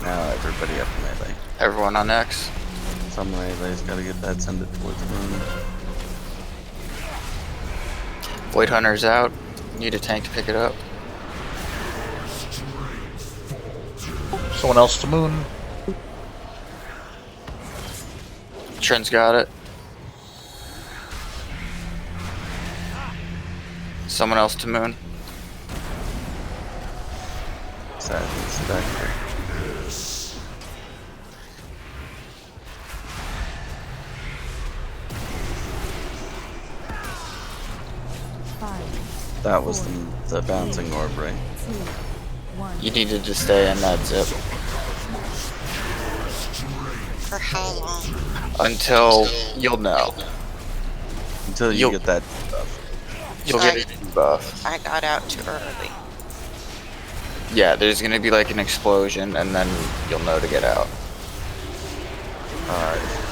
Now everybody up in melee. Everyone on X. Some melee's gotta get that, send it towards the moon. Void Hunter's out. Need a tank to pick it up. Someone else to moon. Trent's got it. Someone else to moon. Sadness back here. That was the bouncing orb, right? You needed to stay in that zip. For how long? Until you'll know. Until you get that buff. You'll get a debuff. I got out too early. Yeah, there's gonna be like an explosion, and then you'll know to get out.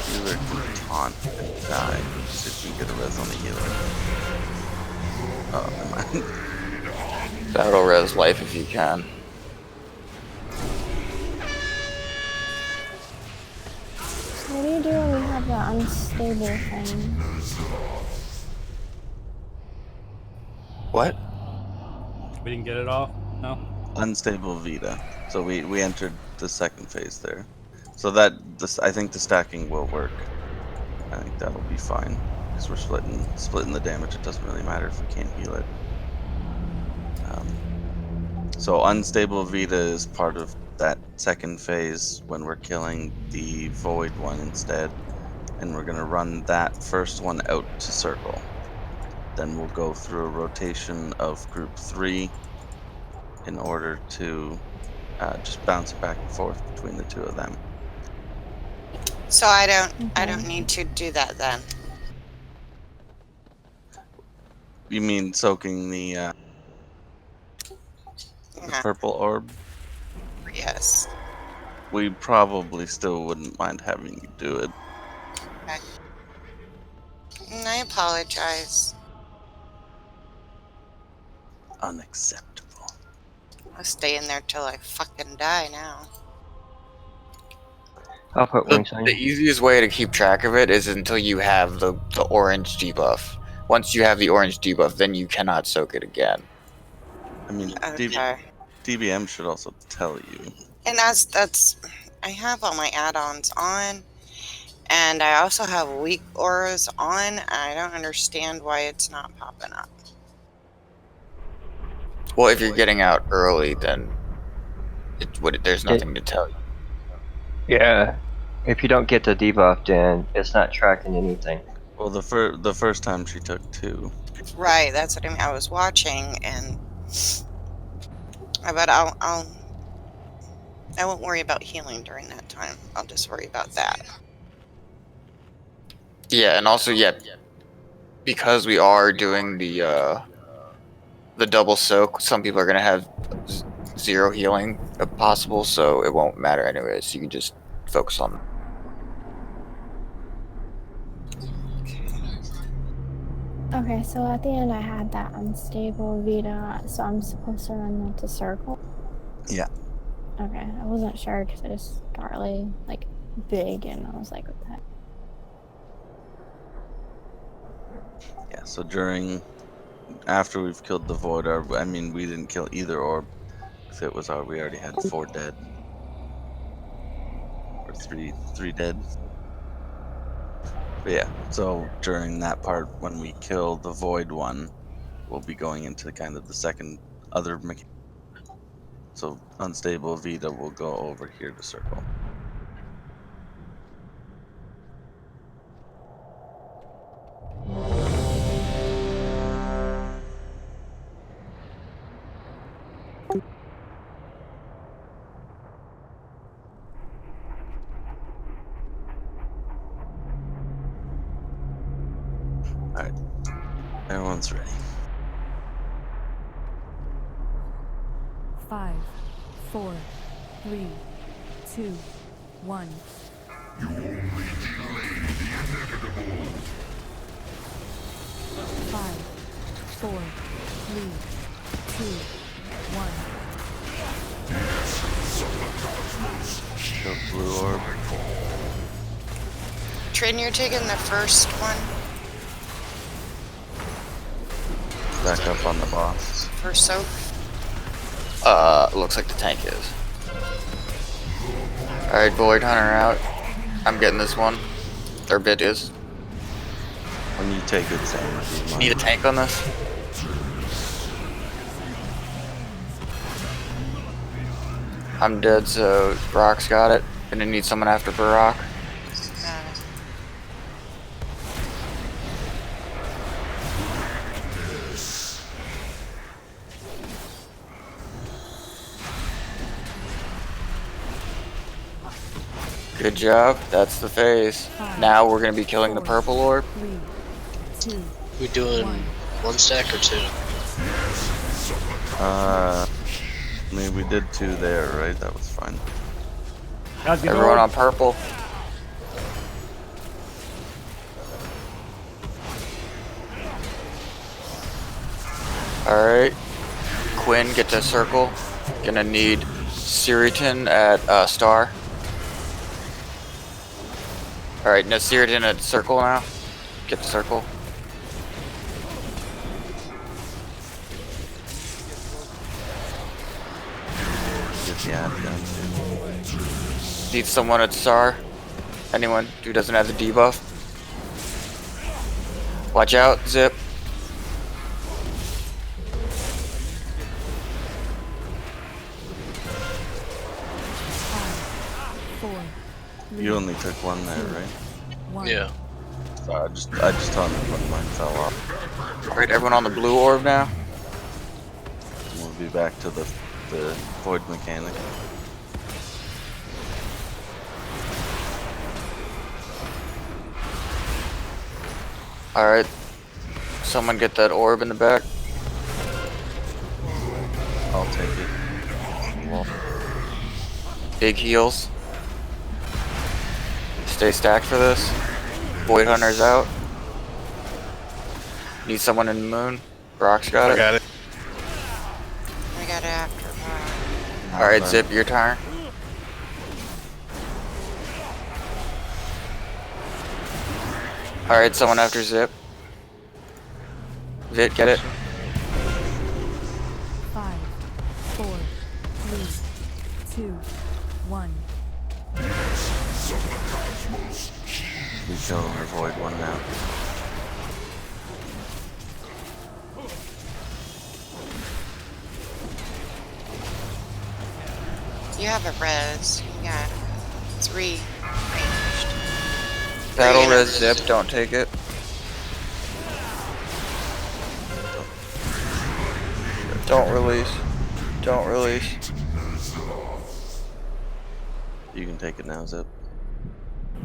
Healer can taunt and die. See if we can get a res on the healer. Oh, never mind. That'll res life if you can. What do you do when you have the unstable thing? What? We didn't get it off? No? Unstable Vita. So we entered the second phase there. So I think the stacking will work. I think that'll be fine. Because we're splitting the damage. It doesn't really matter if we can't heal it. So Unstable Vita is part of that second phase when we're killing the Void one instead. And we're going to run that first one out to circle. Then we'll go through a rotation of group 3 in order to just bounce it back and forth between the two of them. So I don't need to do that then. You mean soaking the purple orb? Yes. We probably still wouldn't mind having you do it. Okay. And I apologize. Unacceptable. I'll stay in there till I fucking die now. I'll put wings on The you. easiest way to keep track of it is until you have the orange debuff. Once you have the orange debuff, then you cannot soak it again. I mean, Okay. DBM should also tell you. And that's I have all my add-ons on, and I also have weak auras on, and I don't understand why it's not popping up. Well, if you're getting out early, then there's nothing to tell you. Yeah, if you don't get the debuff, then it's not tracking anything. Well, the first time she took 2. Right, that's what I mean. I was watching, and but I won't worry about healing during that time. I'll just worry about that. Yeah, and also, because we are doing the double soak, some people are gonna have 0 healing if possible, so it won't matter anyways. You can just focus on. Okay, so at the end I had that unstable Vita, so I'm supposed to run that to circle? Yeah. Okay, I wasn't sure because I just got really, like, big and I was like, what the heck? Yeah, so after we've killed the Void Orb, I mean, we didn't kill either orb. Fit was we already had 4 dead. Or 3 dead. But yeah, so during that part, when we kill the void one, we'll be going into kind of the second other mechanic. So unstable Vita will go over here to circle. Alright, everyone's ready. 5, 4, 3, 2, 1. You only delay the inevitable. 5, 4, 3, 2, 1. The blue orb. Trin, you're taking the first one. Back up on the boss. First soak. Looks like the tank is. Alright, Void Hunter out. I'm getting this one. Their bit is. When you take it, Sam. Need a tank on this? I'm dead, so Rock's got it. Gonna need someone after Barak. Good job. That's the phase. Now we're gonna be killing the purple orb. 3, 2, We doing 1 stack or 2? I mean, we did 2 there, right? That was fine. Everyone on purple. Alright. Quinn, get to circle. Gonna need Siriton at star. Alright, no Siriton at circle now. Get to circle. Get the ad done. Need someone at star. Anyone who doesn't have the debuff. Watch out, Zip. You only took 1 there, right? 1. Yeah. So I just told him when mine fell off. Alright, everyone on the blue orb now. We'll be back to the void mechanic. Alright. Someone get that orb in the back. I'll take it. Well, Big heals. Stay stacked for this. Void Hunter's out. Need someone in the moon. Brock's got it. I got it. I got it after. Alright, Zip, your turn. Alright, someone after Zip. Vit, get it. 5, 4, 3, 2, 1. we kill our void one now. You have a res. You got 3 ranged. Battle res Zip, don't take it. Don't release. Don't release. You can take it now, Zip.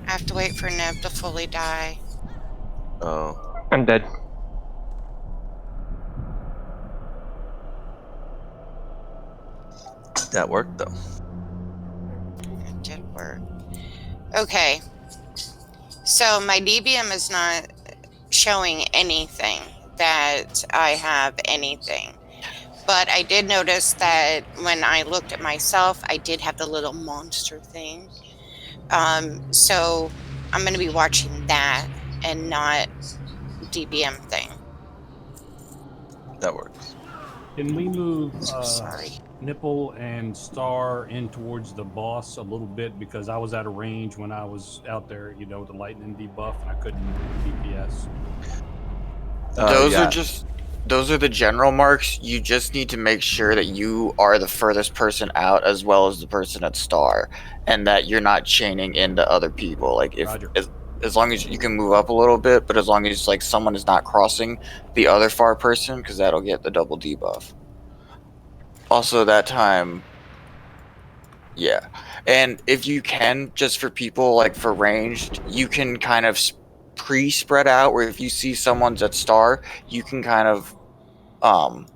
I have to wait for Neb to fully die. Oh. I'm dead. That worked though. It did work. Okay. So my DBM is not showing anything that I have anything. But I did notice that when I looked at myself, I did have the little monster thing. So I'm going to be watching that and not DBM thing. That works. Can we move? Sorry. Nipple and Star in towards the boss a little bit because I was out of range when I was out there, you know, the lightning debuff, and I couldn't DPS. Those are the general marks. You just need to make sure that you are the furthest person out as well as the person at Star, and that you're not chaining into other people. Like if as long as you can move up a little bit, but as long as like someone is not crossing the other far person, because that'll get the double debuff. Also, that time, yeah. And if you can, just for people like for ranged, you can kind of pre-spread out. Where if you see someone's at Star, you can kind of well,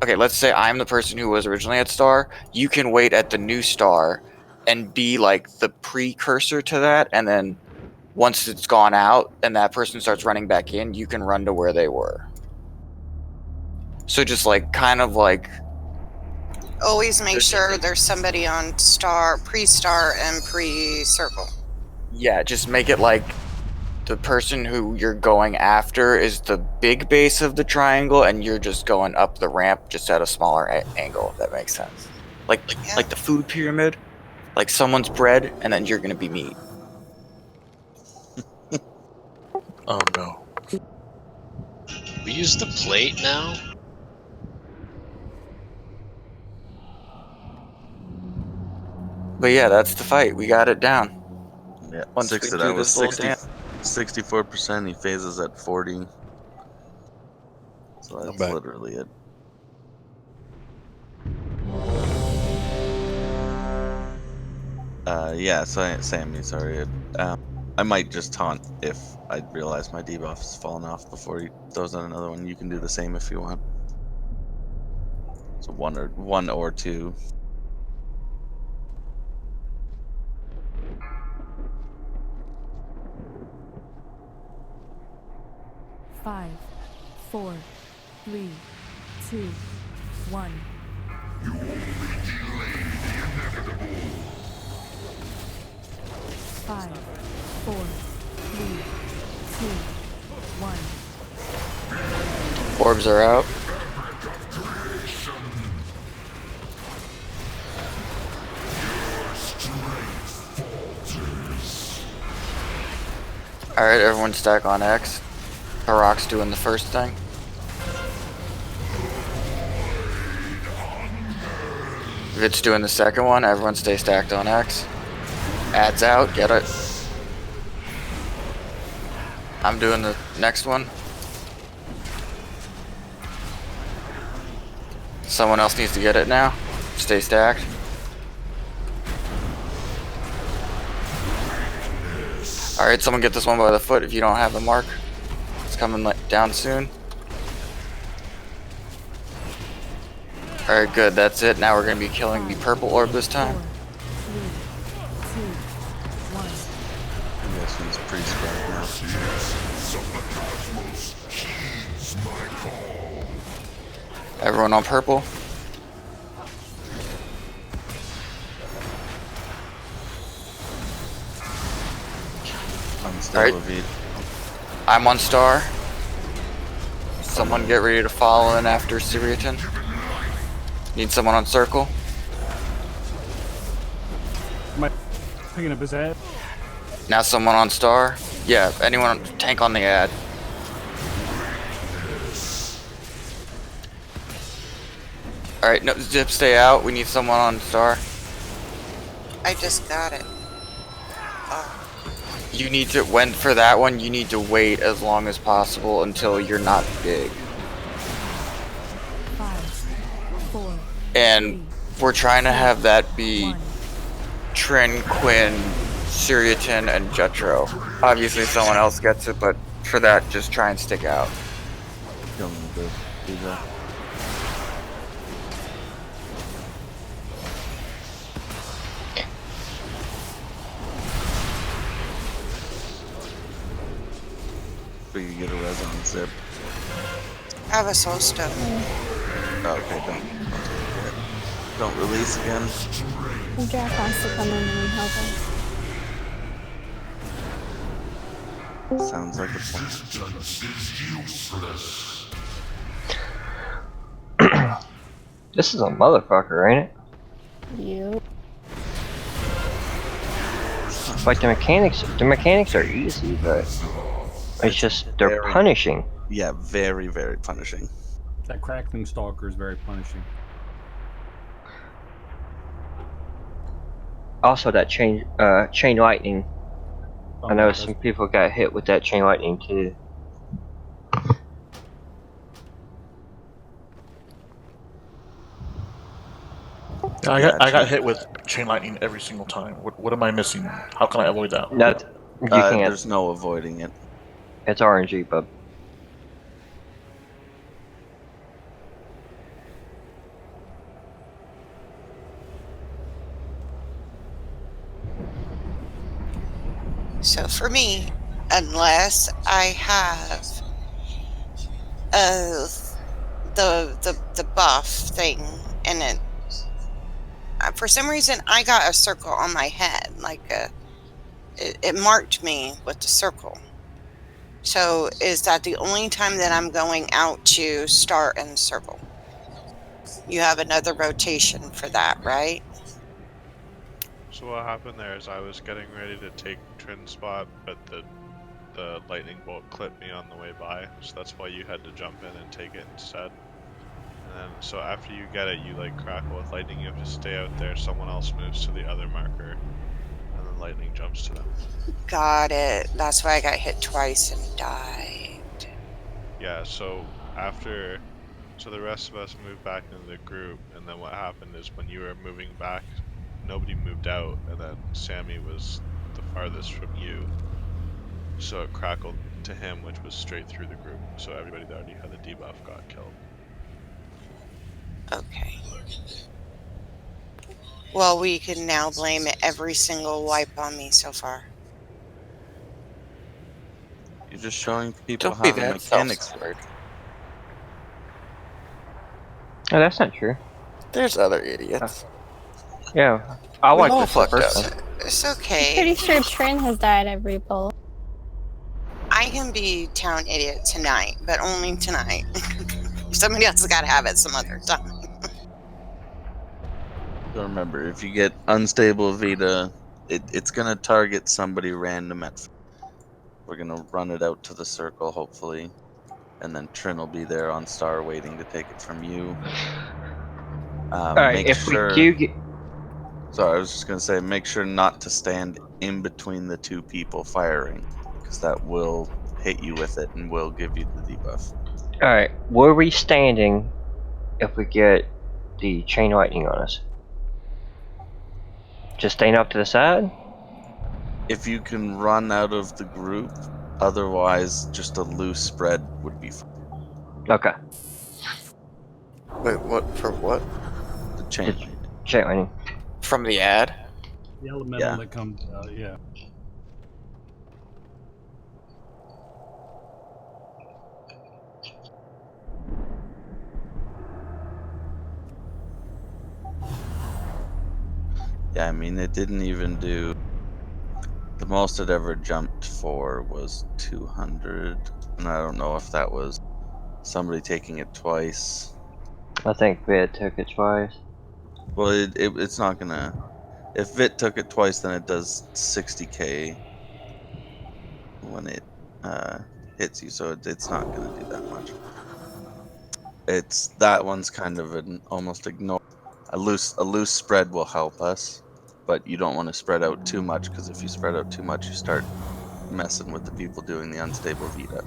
okay, let's say I'm the person who was originally at Star. You can wait at the new Star and be like the precursor to that, and then once it's gone out and that person starts running back in, you can run to where they were. So just like kind of like always make sure there's somebody on Star, pre-Star, and pre-Circle. Yeah, just make it like the person who you're going after is the big base of the triangle, and you're just going up the ramp just at a smaller angle, if that makes sense. Like the food pyramid. Like someone's bread, and then you're gonna be meat. Oh no. We use the plate now? But yeah, that's the fight. We got it down. Yeah, Once we do this little dance. 64%. He phases at 40. So that's literally it. Yeah, so Sammy, sorry. I might just taunt if I realize my debuff has fallen off before he throws on another one. You can do the same if you want. So one or two. Five, 4, 3, 2, 1. You only delay the inevitable. 5, 4, 3, 2, 1. Orbs are out. Alright, everyone stack on X. Harok's doing the first thing. Vit's doing the second one. Everyone stay stacked on X. Adds out, get it. I'm doing the next one. Someone else needs to get it now. Stay stacked. Alright, someone get this one by the foot if you don't have the mark. It's coming down soon. Alright, good, that's it. Now we're going to be killing the purple orb this time. 4, 3, 2, 1. This one's pretty spread now. Everyone on purple. Alright. I'm on Star. Someone get ready to follow in after Siriatin. Need someone on Circle. Am I picking up his ad? Now someone on Star. Yeah, anyone tank on the ad. Alright, no, Zip, stay out. We need someone on Star. I just got it. You need to, for that one, you need to wait as long as possible until you're not big. 5, 4. And we're trying to have that be Trin, Quinn, Siriatin, and Jutro. Obviously someone else gets it, but for that, just try and stick out. Don't do that. We can get a res on Zip. I have a soul stone. Okay, don't release again. The Jack wants to come in and help us. Sounds like a plan. This is a motherfucker, ain't it? You. Like the mechanics are easy, but it's just they're punishing. Yeah, very, very punishing. That crackling stalker is very punishing. Also, that chain lightning. I know some people got hit with that chain lightning too. I got hit with chain lightning every single time. What am I missing? How can I avoid that? You can't. There's no avoiding it. It's RNG, bub. So for me, unless I have the buff thing, and it for some reason I got a circle on my head, like it marked me with the circle. So is that the only time that I'm going out to start and circle? You have another rotation for that, right? So what happened there is I was getting ready to take Trin's spot, but the lightning bolt clipped me on the way by, so that's why you had to jump in and take it instead. And then, so after you get it, you like crackle with lightning, you have to stay out there, someone else moves to the other marker, and then lightning jumps to them. Got it. That's why I got hit twice and died. Yeah, so the rest of us moved back into the group, and then what happened is when you were moving back, nobody moved out, and then Sammy was the farthest from you. So it crackled to him, which was straight through the group. So everybody that already had the debuff got killed. Okay. Well, we can now blame every single wipe on me so far. You're just showing people Don't how be the that mechanics work. Oh, that's not true. There's other idiots. Yeah, I We like all this the fucked first up. time. It's okay. Pretty sure Trin has died every pull. I can be town idiot tonight, but only tonight. Somebody else has got to have it some other time. So remember, if you get unstable Vita, it's gonna target somebody random at. We're gonna run it out to the circle, hopefully, and then Trin will be there on star waiting to take it from you. Alright, Make if sure. we do get... Sorry, I was just gonna say, make sure not to stand in between the two people firing, because that will hit you with it and will give you the debuff. Alright, where are we standing if we get the chain lightning on us? Just staying up to the side? If you can run out of the group, otherwise just a loose spread would be fine. Okay. Wait, what? For what? The chain lightning. Chain lightning. From the ad? The elemental Yeah. that comes out, yeah. Yeah, I mean, it didn't even do... The most it ever jumped for was 200, and I don't know if that was somebody taking it twice. I think Vid took it twice. Well, it's not gonna... If Vit took it twice, then it does 60k when it hits you, so it's not gonna do that much. That one's kind of an almost ignore. A loose spread will help us, but you don't want to spread out too much, because if you spread out too much, you start messing with the people doing the unstable Vita.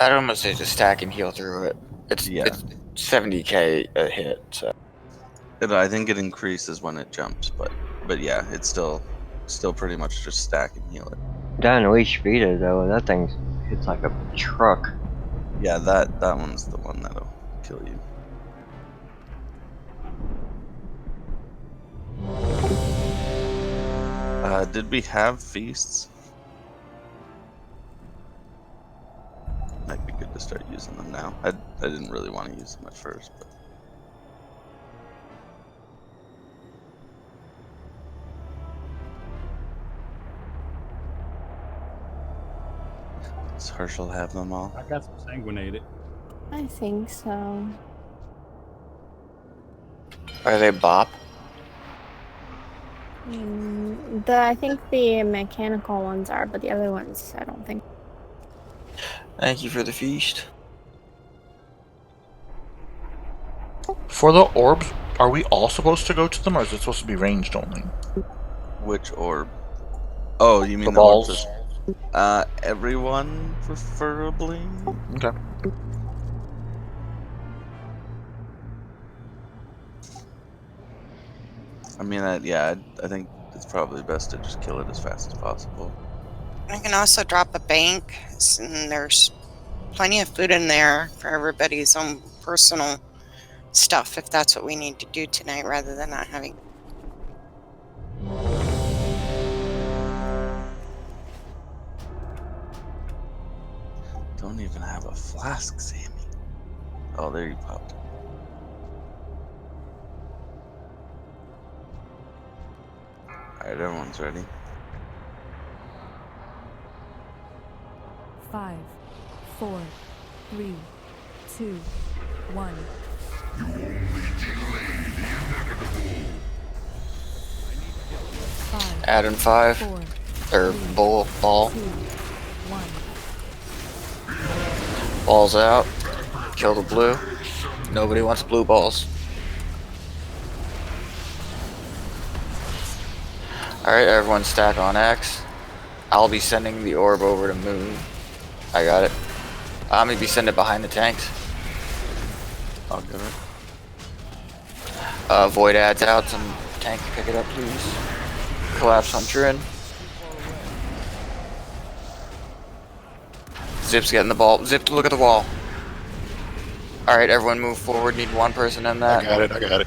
I'd almost say just stack and heal through it. It's 70k a hit, so. I think it increases when it jumps, but yeah, it's still pretty much just stack and heal it. Down Unleash Vita though, that thing hits like a truck. Yeah, that one's the one that'll kill you. Did we have feasts? Might be good to start using them now. I didn't really want to use them at first, but does Herschel have them all? I got some sanguinated. I think so. Are they bop? I think the mechanical ones are, but the other ones I don't think. Thank you for the feast. For the orbs, are we all supposed to go to them, or is it supposed to be ranged only? Which orb? Oh, you mean The the orbs? balls. Everyone preferably. Okay. I mean, yeah, I think it's probably best to just kill it as fast as possible. I can also drop a bank, and there's plenty of food in there for everybody's own personal stuff if that's what we need to do tonight rather than not having. Don't even have a flask, Sammy. Oh, there you popped. Alright, everyone's ready. 5, 4, 3, 2, 1. You only delay the inevitable. 5, Add in 5. 4, Or 3, ball. 2, 1. Balls out. Kill the blue. Nobody wants blue balls. Alright, everyone stack on X. I'll be sending the orb over to Moon. I got it. I'm gonna be sending it behind the tanks. I'll get it. Void adds out. Some tank pick it up, please. Collapse Hunter in. Zip's getting the ball. Zip, look at the wall. Alright, everyone move forward. Need one person in that. I got it.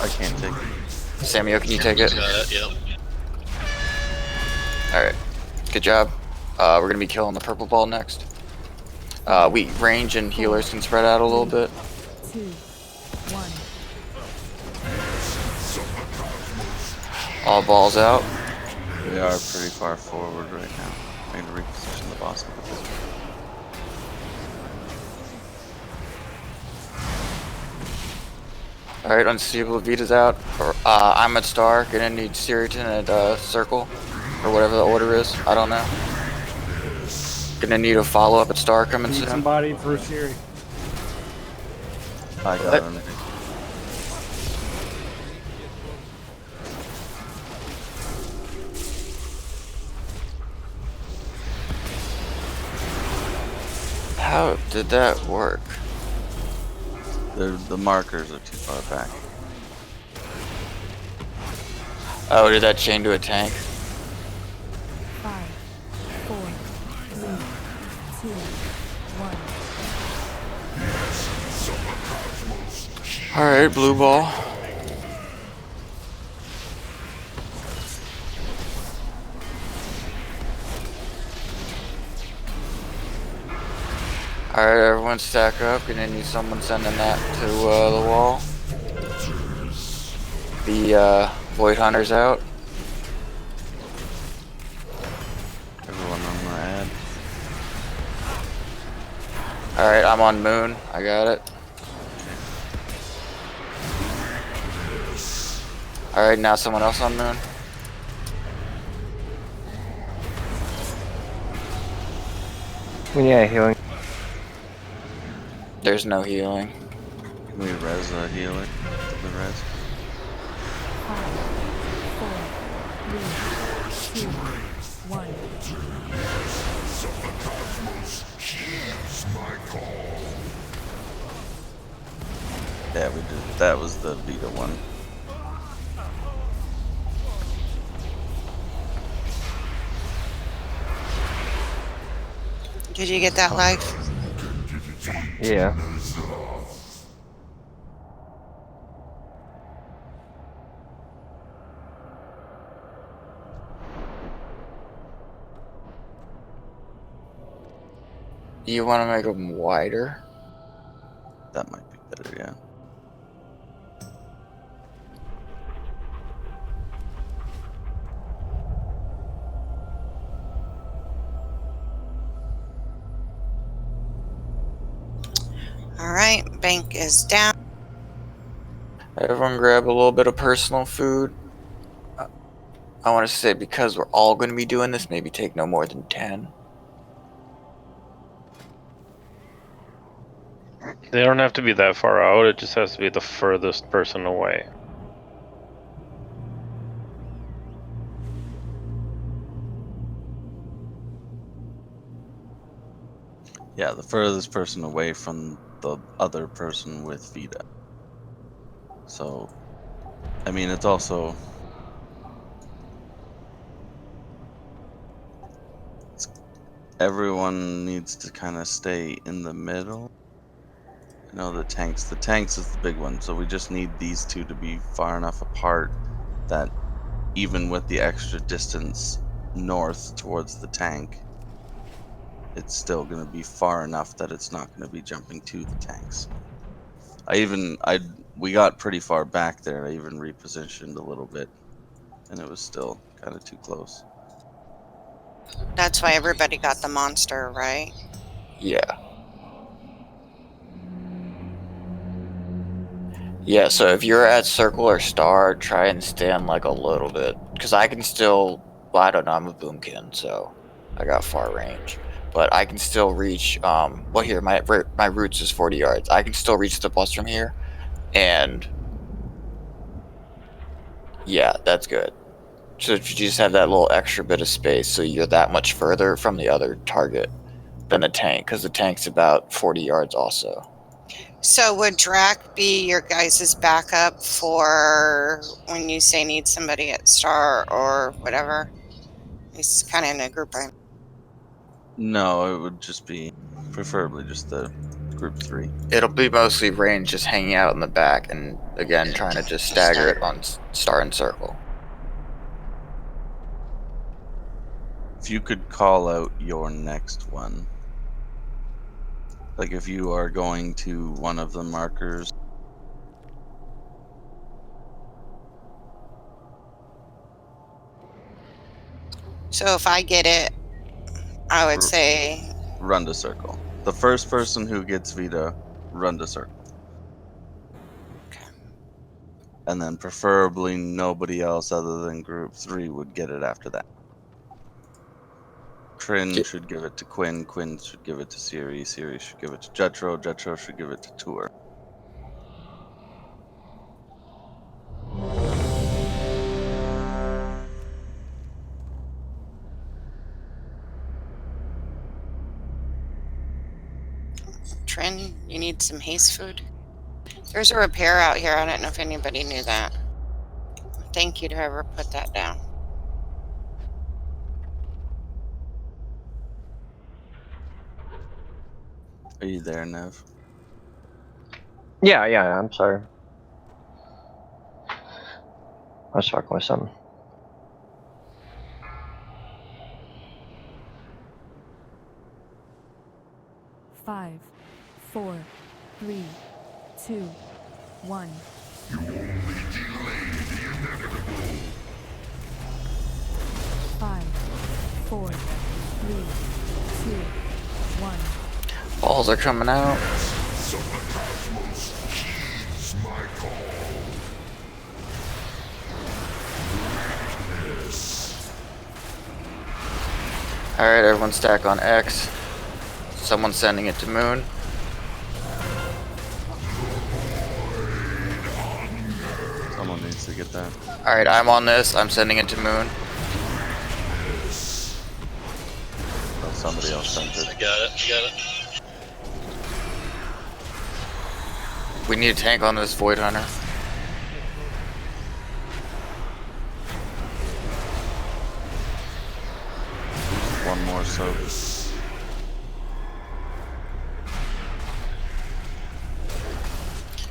I can't take it. Samuel, can you take it? Got it, yep. Alright. Good job. We're gonna be killing the purple ball next. We range and healers can spread out a little bit. 2, 1. All balls out. We are pretty far forward right now. I need to reposition the boss. Alright, Unstable Vita's out. I'm at Star. Gonna need Siriton at Circle. Or whatever the order is. I don't know. Gonna need a follow-up at Star coming Need soon. somebody for Siri. I got him. How did that work? The markers are too far back. Oh, did that chain to a tank? 5, 4, 3, 2, 1. Alright, blue ball. Alright, everyone stack up. Gonna need someone sending that to the wall. The Void Hunter's out. Everyone on the ad. Alright, I'm on Moon. I got it. Alright, now someone else on Moon. Yeah, healing. There's no healing. Can we res a healer? The res? 5, 4, 3, 2, 1. Yeah, we did. That was the Vita one. Did you get that live? Yeah. You want to make them wider? That might be better, yeah. Alright, bank is down. Everyone grab a little bit of personal food. I want to say, because we're all going to be doing this, maybe take no more than 10. They don't have to be that far out, it just has to be the furthest person away. Yeah, the furthest person away from the other person with Vita. So, I mean, it's also... everyone needs to kind of stay in the middle. I know the tanks is the big one, so we just need these two to be far enough apart that even with the extra distance north towards the tank, it's still going to be far enough that it's not going to be jumping to the tanks. We got pretty far back there. I even repositioned a little bit, and it was still kind of too close. That's why everybody got the monster, right? Yeah. Yeah, so if you're at circle or star, try and stand like a little bit. Because I can still... well, I don't know, I'm a boomkin, so I got far range. But I can still reach... well, here, my roots is 40 yards. I can still reach the bus from here. And... yeah, that's good. So if you just have that little extra bit of space, so you're that much further from the other target than the tank. Because the tank's about 40 yards also. So would Drac be your guys' backup for when you say need somebody at Star or whatever? He's kind of in a group, right? No, it would just be preferably just the group 3. It'll be mostly range just hanging out in the back and, again, trying to just stagger it on star and circle. If you could call out your next one. Like if you are going to one of the markers. So if I get it, I would say... run to circle. The first person who gets Vita, run to circle. Okay. And then preferably nobody else other than group 3 would get it after that. Trin should give it to Quinn, Quinn should give it to Siri, Siri should give it to Jetro, Jetro should give it to Tour. Trin, you need some haste food? There's a repair out here. I don't know if anybody knew that. Thank you to whoever put that down. Are you there, Nev? Yeah, I'm sorry. I was talking with something. Five, 4, 3, 2, 1. You only delay the inevitable. 5, 4, 3, 2, 1. Balls are coming out. So the cosmos heeds my call. Witness. Alright, everyone stack on X. Someone's sending it to Moon. Someone needs to get that. Alright, I'm on this. I'm sending it to Moon. Oh, somebody else sent it. I got it. We need a tank on this Void Hunter. One more soak.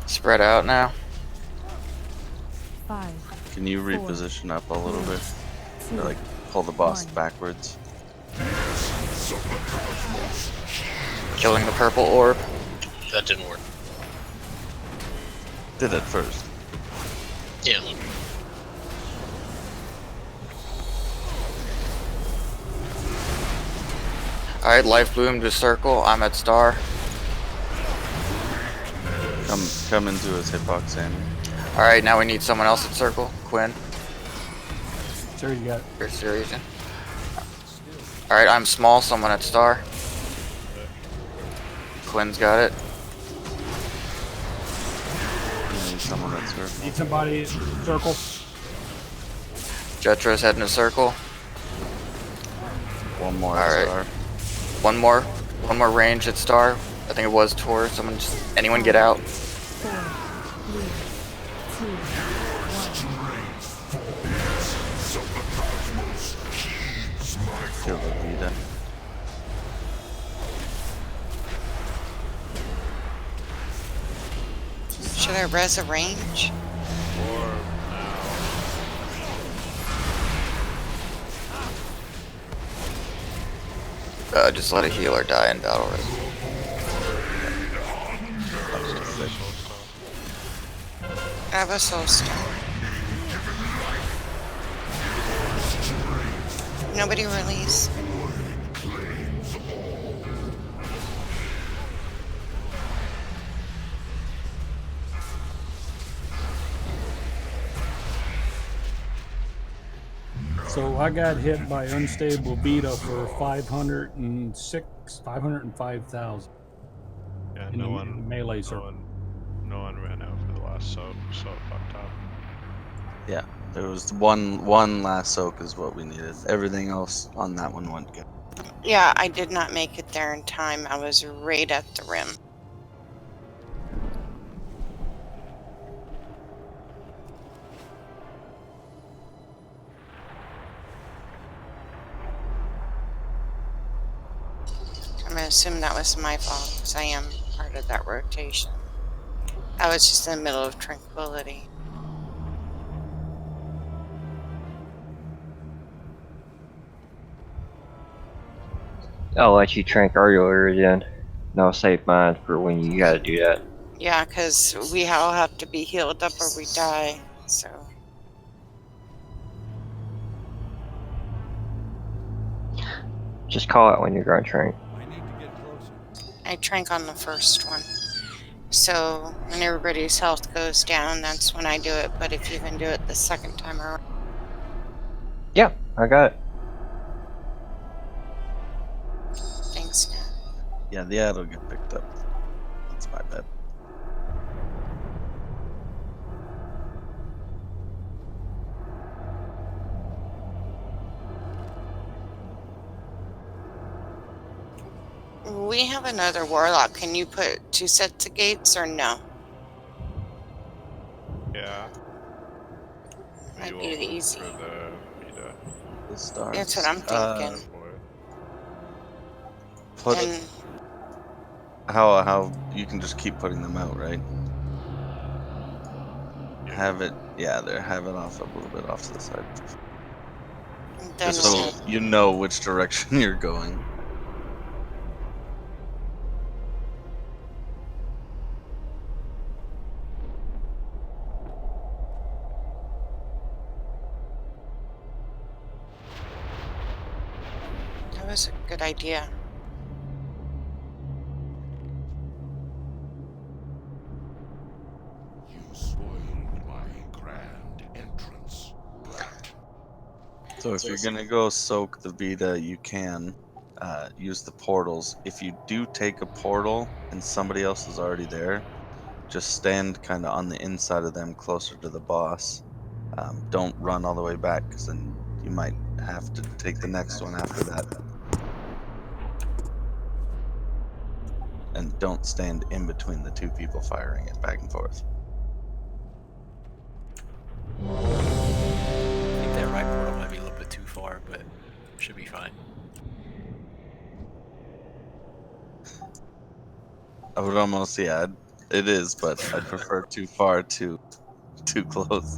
Spread out now. 5. Can you reposition up a little bit? Or like pull the boss backwards? Killing the purple orb. That didn't work. Did it first. Yeah. Alright, life bloom to circle. I'm at star. Come into his hitbox, Sammy. Alright, now we need someone else at circle. Quinn. Sure, you got it. You're serious? Alright, I'm small, someone at star. Quinn's got it. Need someone at circle. Need somebody at circle. Jetro's heading to circle. One more at star. One more range at star. I think it was Tor. Someone just, anyone get out. 4, 3, 2, 1. Kill the Vita. Should I res a range? Or Just let a healer die in battle res. I have a soul stone. Nobody release. So I got hit by unstable Vita for 505,000. yeah, in no the one melee circle. No one ran out for the last soak, so it fucked up. Yeah, there was one last soak is what we needed. Everything else on that one went good. Yeah, I did not make it there in time. I was right at the rim. I'm gonna assume that was my fault, because I am part of that rotation. I was just in the middle of tranquility. I'll let you drink earlier then. And I'll save mine for when you gotta do that. Yeah, because we all have to be healed up or we die, so... Just call it when you're going to drink. I drank on the first one. So when everybody's health goes down, that's when I do it. But if you can do it the second time around. Yeah, I got it. Thanks, Nat. Yeah, the ad will get picked up. That's my bad. We have another warlock. Can you put 2 sets of gates or no? Yeah. Might be the easy. For the Vita. The stars. That's what I'm thinking. Put And it, how you can just keep putting them out, right? Have it, yeah, there. Have it off a little bit off to the side, then just so you know which direction you're going. that was a good idea. You spoiled my grand entrance. So if you're gonna go soak the Vita, you can use the portals. If you do take a portal and somebody else is already there, just stand kind of on the inside of them, closer to the boss. Don't run all the way back, because then you might have to take the next one after that. And don't stand in between the two people firing it back and forth. I think that right portal might be a little bit too far, but should be fine. I would almost, yeah, it is, but I prefer too far to too close.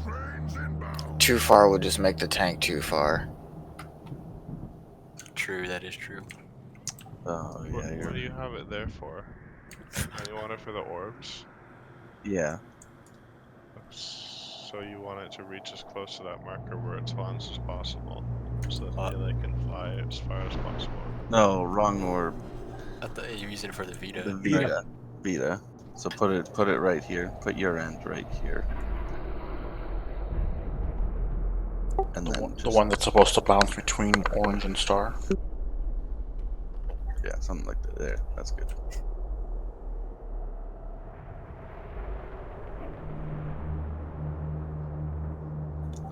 Too far would just make the tank too far. True, that is true. Oh, yeah, What do you have it there for? You want it for the orbs? Yeah. So you want it to reach as close to that marker where it spawns as possible, so that melee can fly as far as possible. No, wrong orb. I thought you were using it for the Vita. The Vita. Vita. So put it right here. Put your end right here. And then The one that's supposed to bounce between orange and star. Yeah, something like that. There, that's good.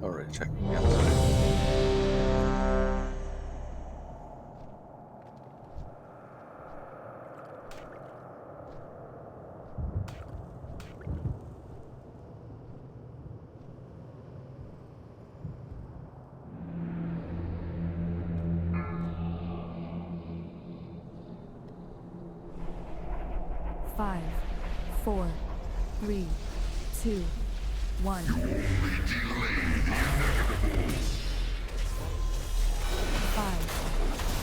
Alright, check the outside. Five, 4, 3, 2, 1. You only delay the inevitable. 5,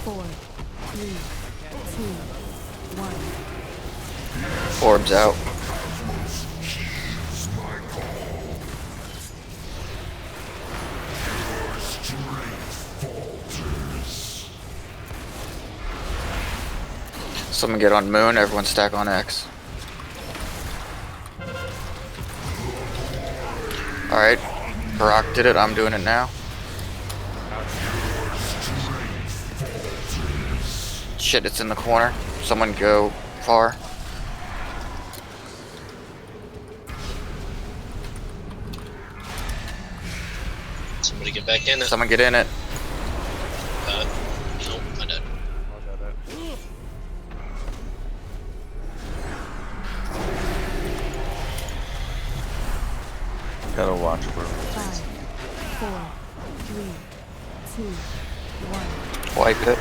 4, 3, 2, 1. Orbs out. Someone get on moon, everyone stack on X. Alright, Barack did it, I'm doing it now. Shit, it's in the corner. Someone go far. Somebody get back in it. Someone get in it. Nope, I did. Gotta watch for 5, 4, 3, 2, 1. Wipe it.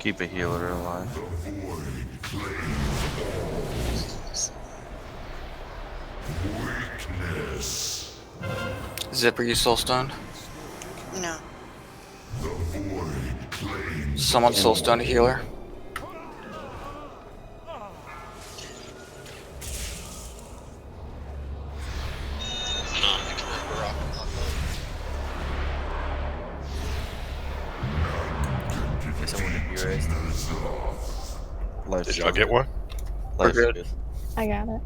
keep a healer alive. Zipper, you soul stoned? No. Someone soul stoned a healer? Did y'all get one? We're good. I got it. Well,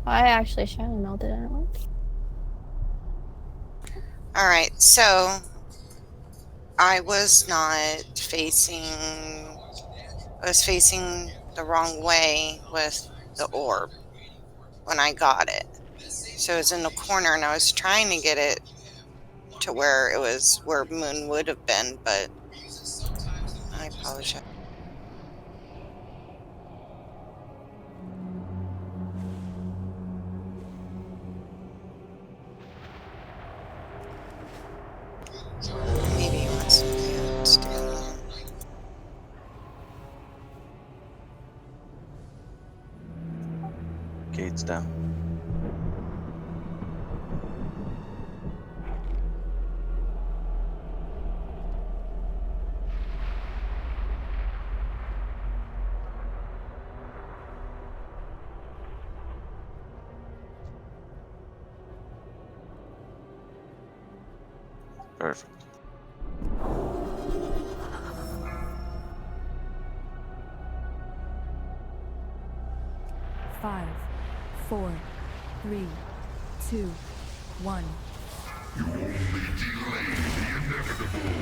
I actually shadow melted it once. All right, so I was not facing. I was facing the wrong way with the orb when I got it. So it was in the corner, and I was trying to get it to where it was where Moon would have been, but I apologize. Maybe he wants to stand there. Gates down. Perfect. Five, 4, 3, 2, 1. You only delay the inevitable.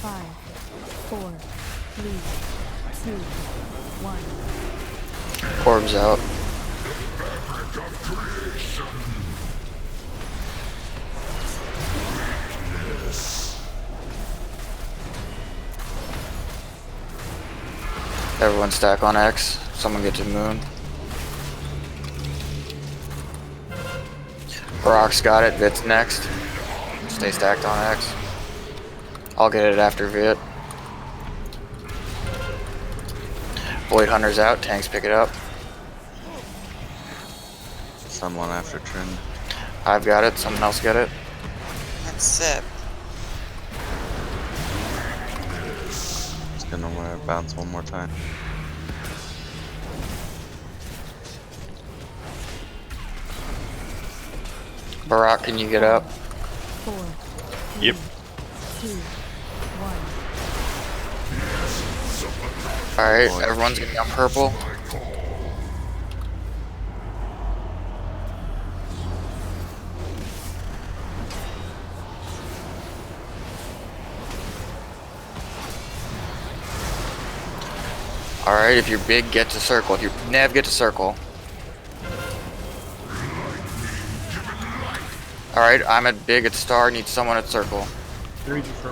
5, 4, 3, 2, 1. Orbs out. Everyone stack on X. Someone get to Moon. Brock's got it. Vit's next. Stay stacked on X. I'll get it after Vit. Void Hunter's out. Tanks pick it up. Someone after Trin. I've got it. Someone else get it. That's it. Just gonna bounce one more time. Barack, can you get up? 4, 3, Yep. 2, 1. Alright, everyone's gonna be on purple. Alright, if you're big, get to circle. If you're Nev, get to circle. Alright, I'm at big, at star, need someone at circle.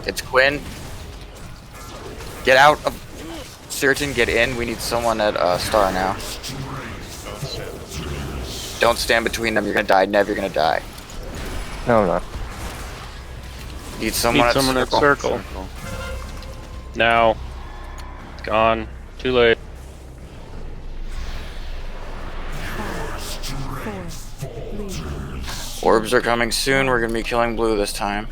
It's Quinn. Get out of Certain, get in. We need someone at star now. Don't stand between them, you're gonna die. Nev, you're gonna die. No, I'm not. Need someone, at circle. Now. It's gone. Too late. 4, 3. Orbs are coming soon, we're gonna be killing blue this time.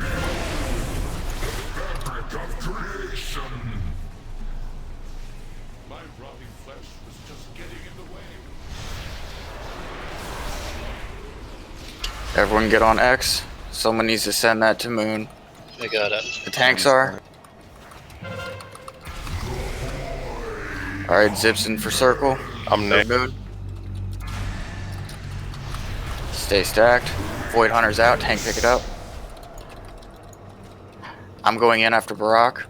Everyone get on X. Someone needs to send that to Moon. I got it. The tanks are. Alright, Zips in for circle. I'm Nick. Moon. Stay stacked. Void Hunter's out. Tank pick it up. I'm going in after Barack.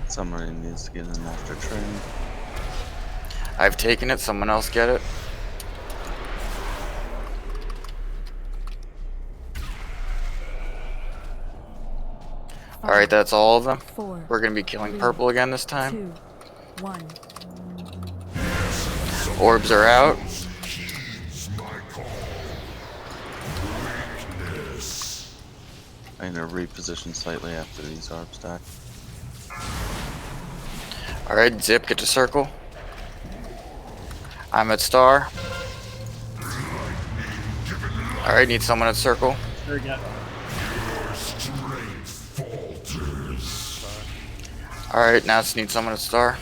Somebody needs to get in after train. I've taken it. Someone else get it. Alright, that's all of them. 4, We're gonna be killing 3, purple again this time. 2, 1. Orbs are out. I'm gonna reposition slightly after these orbs stack. Alright, Zip, get to circle. I'm at star. Alright, need someone at circle. Alright, now just need someone at star.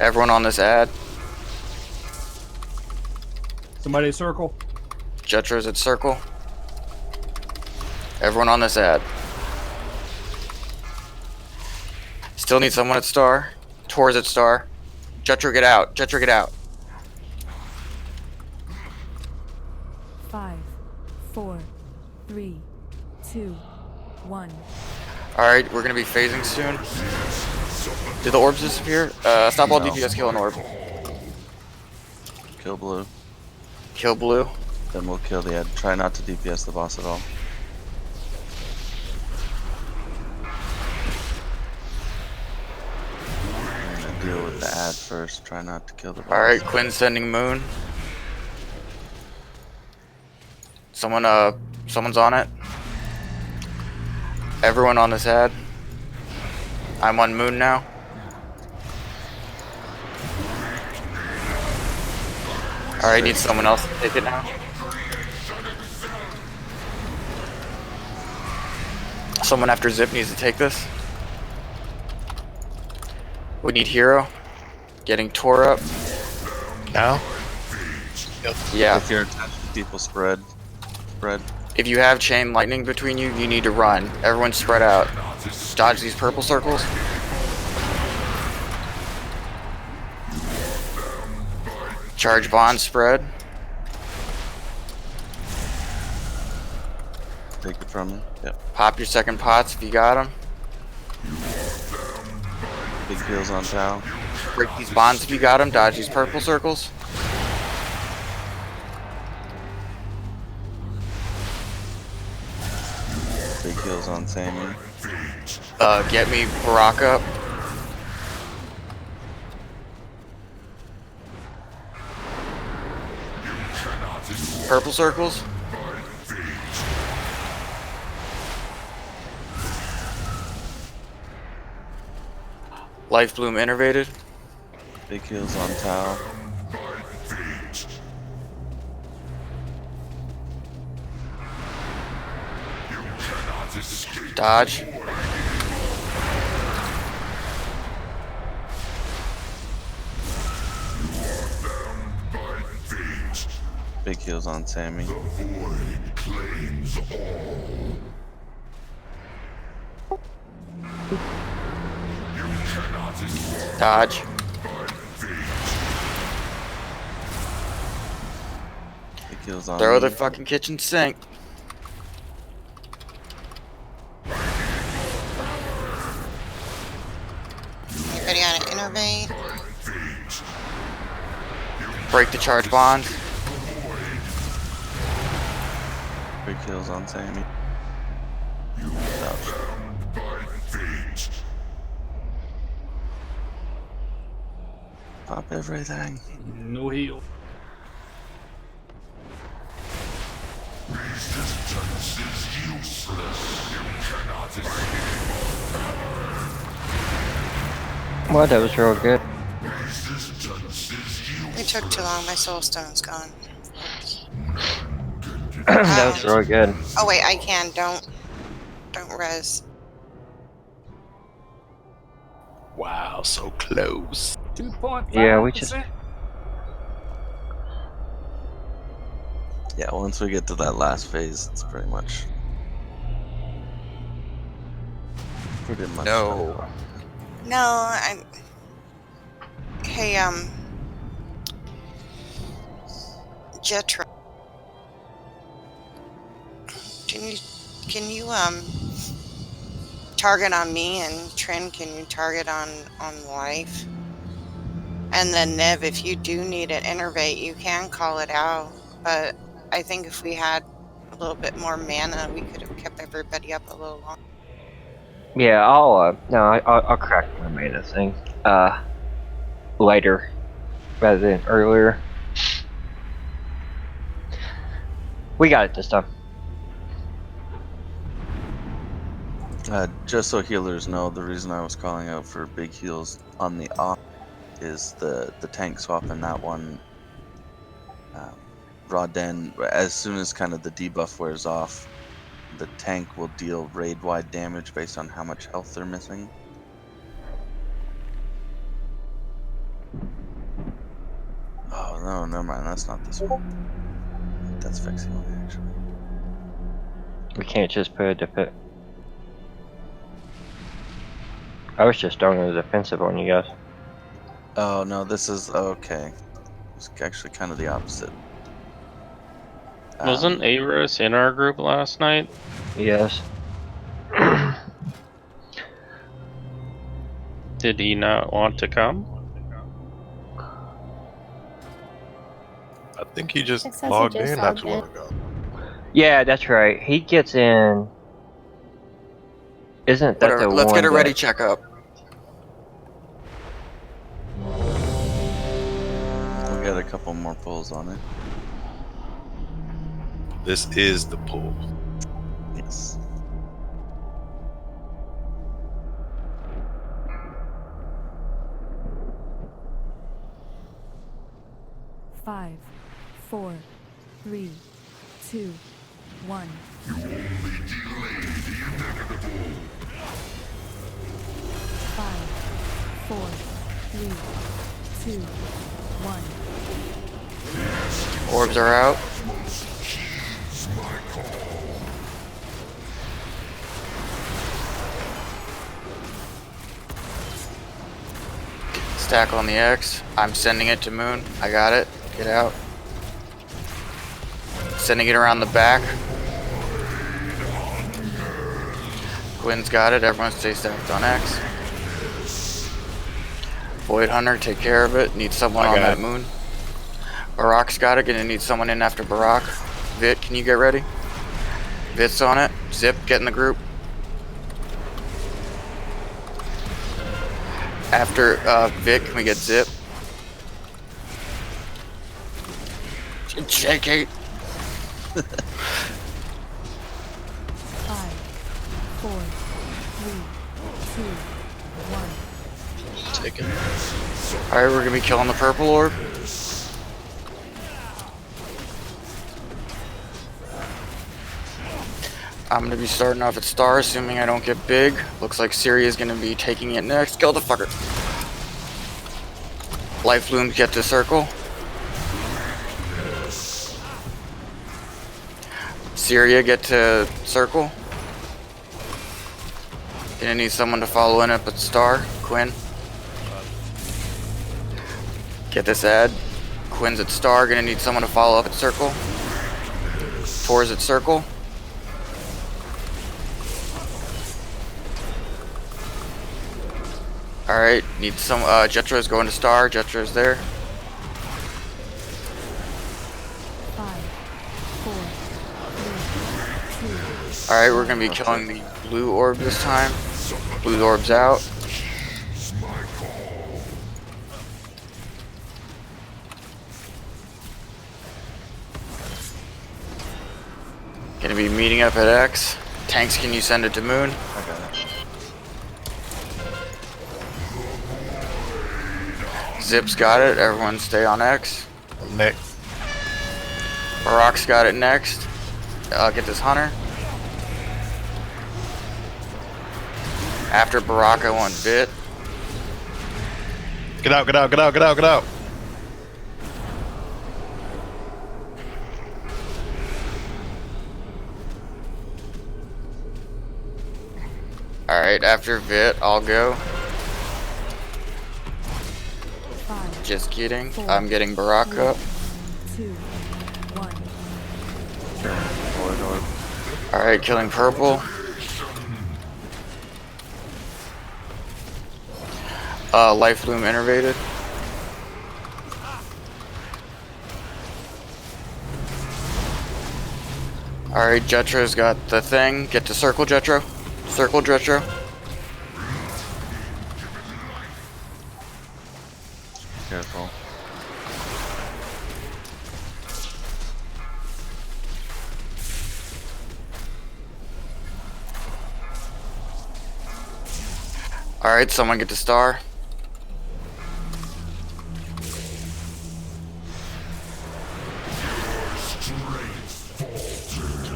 Everyone on this ad. Somebody circle. Jetra's at circle. Everyone on this ad. Still need someone at star. Tor's at star. Jetra, get out. Jetra, get out. 5, 4, 3, 2, 1. Alright, we're gonna be phasing soon. Did the orbs disappear? Stop all DPS, kill an orb. Kill blue. Kill blue. Then we'll kill the ad. Try not to DPS the boss at all. I'm gonna deal with the ad first. Try not to kill the boss. Alright, Quinn's sending Moon. Someone's on it. Everyone on this ad. I'm on Moon now. Alright, need someone else to take it now. Someone after Zip needs to take this. We need Hero. Getting Tor up. Now? Yep. Yeah. If you're attached to people, spread. Spread. If you have chain lightning between you, you need to run. Everyone spread out. Dodge these purple circles. Charge bond, spread. Take it from me. Yep. Pop your second pots if you got them. Big heals on Tau. Break these bonds if you got them. Dodge these purple circles. Big heals on Sammy. Get me Barack up. Purple circles. Life Bloom innervated. Big heals on Tau. Dodge. Big heals on Sammy. Dodge. Big heals on Throw me. the fucking kitchen sink. Anybody on an innervate? Break the charge bond. Big heals on Sammy. Ouch. Pop everything. No heal. Resistance is useless. You cannot escape. Well, that was real good. Resistance is useless. It took too long. My soul stone's gone. That was really good. Oh wait, I can. Don't res. Wow, so close. 2.5%. Yeah, we just. Yeah, once we get to that last phase, it's pretty much. No. No, I. Hey, Jetra. Can you target on me, and Trin, can you target on life? And then Nev, if you do need an innervate, you can call it out. But I think if we had a little bit more mana, we could have kept everybody up a little longer. Yeah, I'll crack my mana thing. Later, rather than earlier. We got it this time. Just so healers know, the reason I was calling out for big heals on the off is the tank swap in that one. Raw Den, as soon as kind of the debuff wears off, the tank will deal raid-wide damage based on how much health they're missing. Oh no, never mind, that's not this one. That's fixing one actually. We can't just put a defense. I was just throwing a defensive on you guys. Oh no, this is okay. It's actually kind of the opposite. Wasn't Averus in our group last night? Yes. Did he not want to come? I think he just Success logged just in not logged too in. long ago. Yeah, that's right. He gets in. Isn't that Whatever. the Let's one get a ready that- checkup. We got a couple more pulls on it. This is the pull. Yes. Five, 4, 3, 2, 1. You only delay the inevitable. 5, 4, 3, 2, 1. Orbs are out. Heeds my call. Stack on the X. I'm sending it to Moon. I got it. Get out. Sending it around the back. Quinn's got it. Everyone stay stacked on X. Void Hunter, take care of it. Need someone on that Moon. Barak's got it. Gonna need someone in after Barak. Vit, can you get ready? Vit's on it. Zip, get in the group. After Vit, can we get Zip? JK. 5, 4, 3, 2, 1. Take it. Alright, we're gonna be killing the purple orb. I'm gonna be starting off at Star, assuming I don't get big. Looks like Syria's gonna be taking it next. Kill the fucker. Life Looms get to circle. Syria get to circle? Gonna need someone to follow in up at star. Quinn. Get this ad. Quinn's at star. Gonna need someone to follow up at circle. Tor's at circle. Alright, need some, Jetro's going to star. Jetro's there. 5, 4, 3, 2. Alright, we're gonna be killing the blue orb this time. Blue orb's out. Gonna be meeting up at X. Tanks, can you send it to Moon? I got it. Zip's got it. Everyone stay on X. Next. Barak's got it next. I'll get this Hunter. After Barak, I want Vit. Get out, get out, get out, get out, get out. Alright, after Vit, I'll go. 5, Just kidding. 4, I'm getting Barak up. 2, 1. Alright, killing purple. Life Bloom innervated. Alright, Jetro's got the thing. Get to circle, Jetro. Circle, Jetro. Careful. Alright, someone get to star.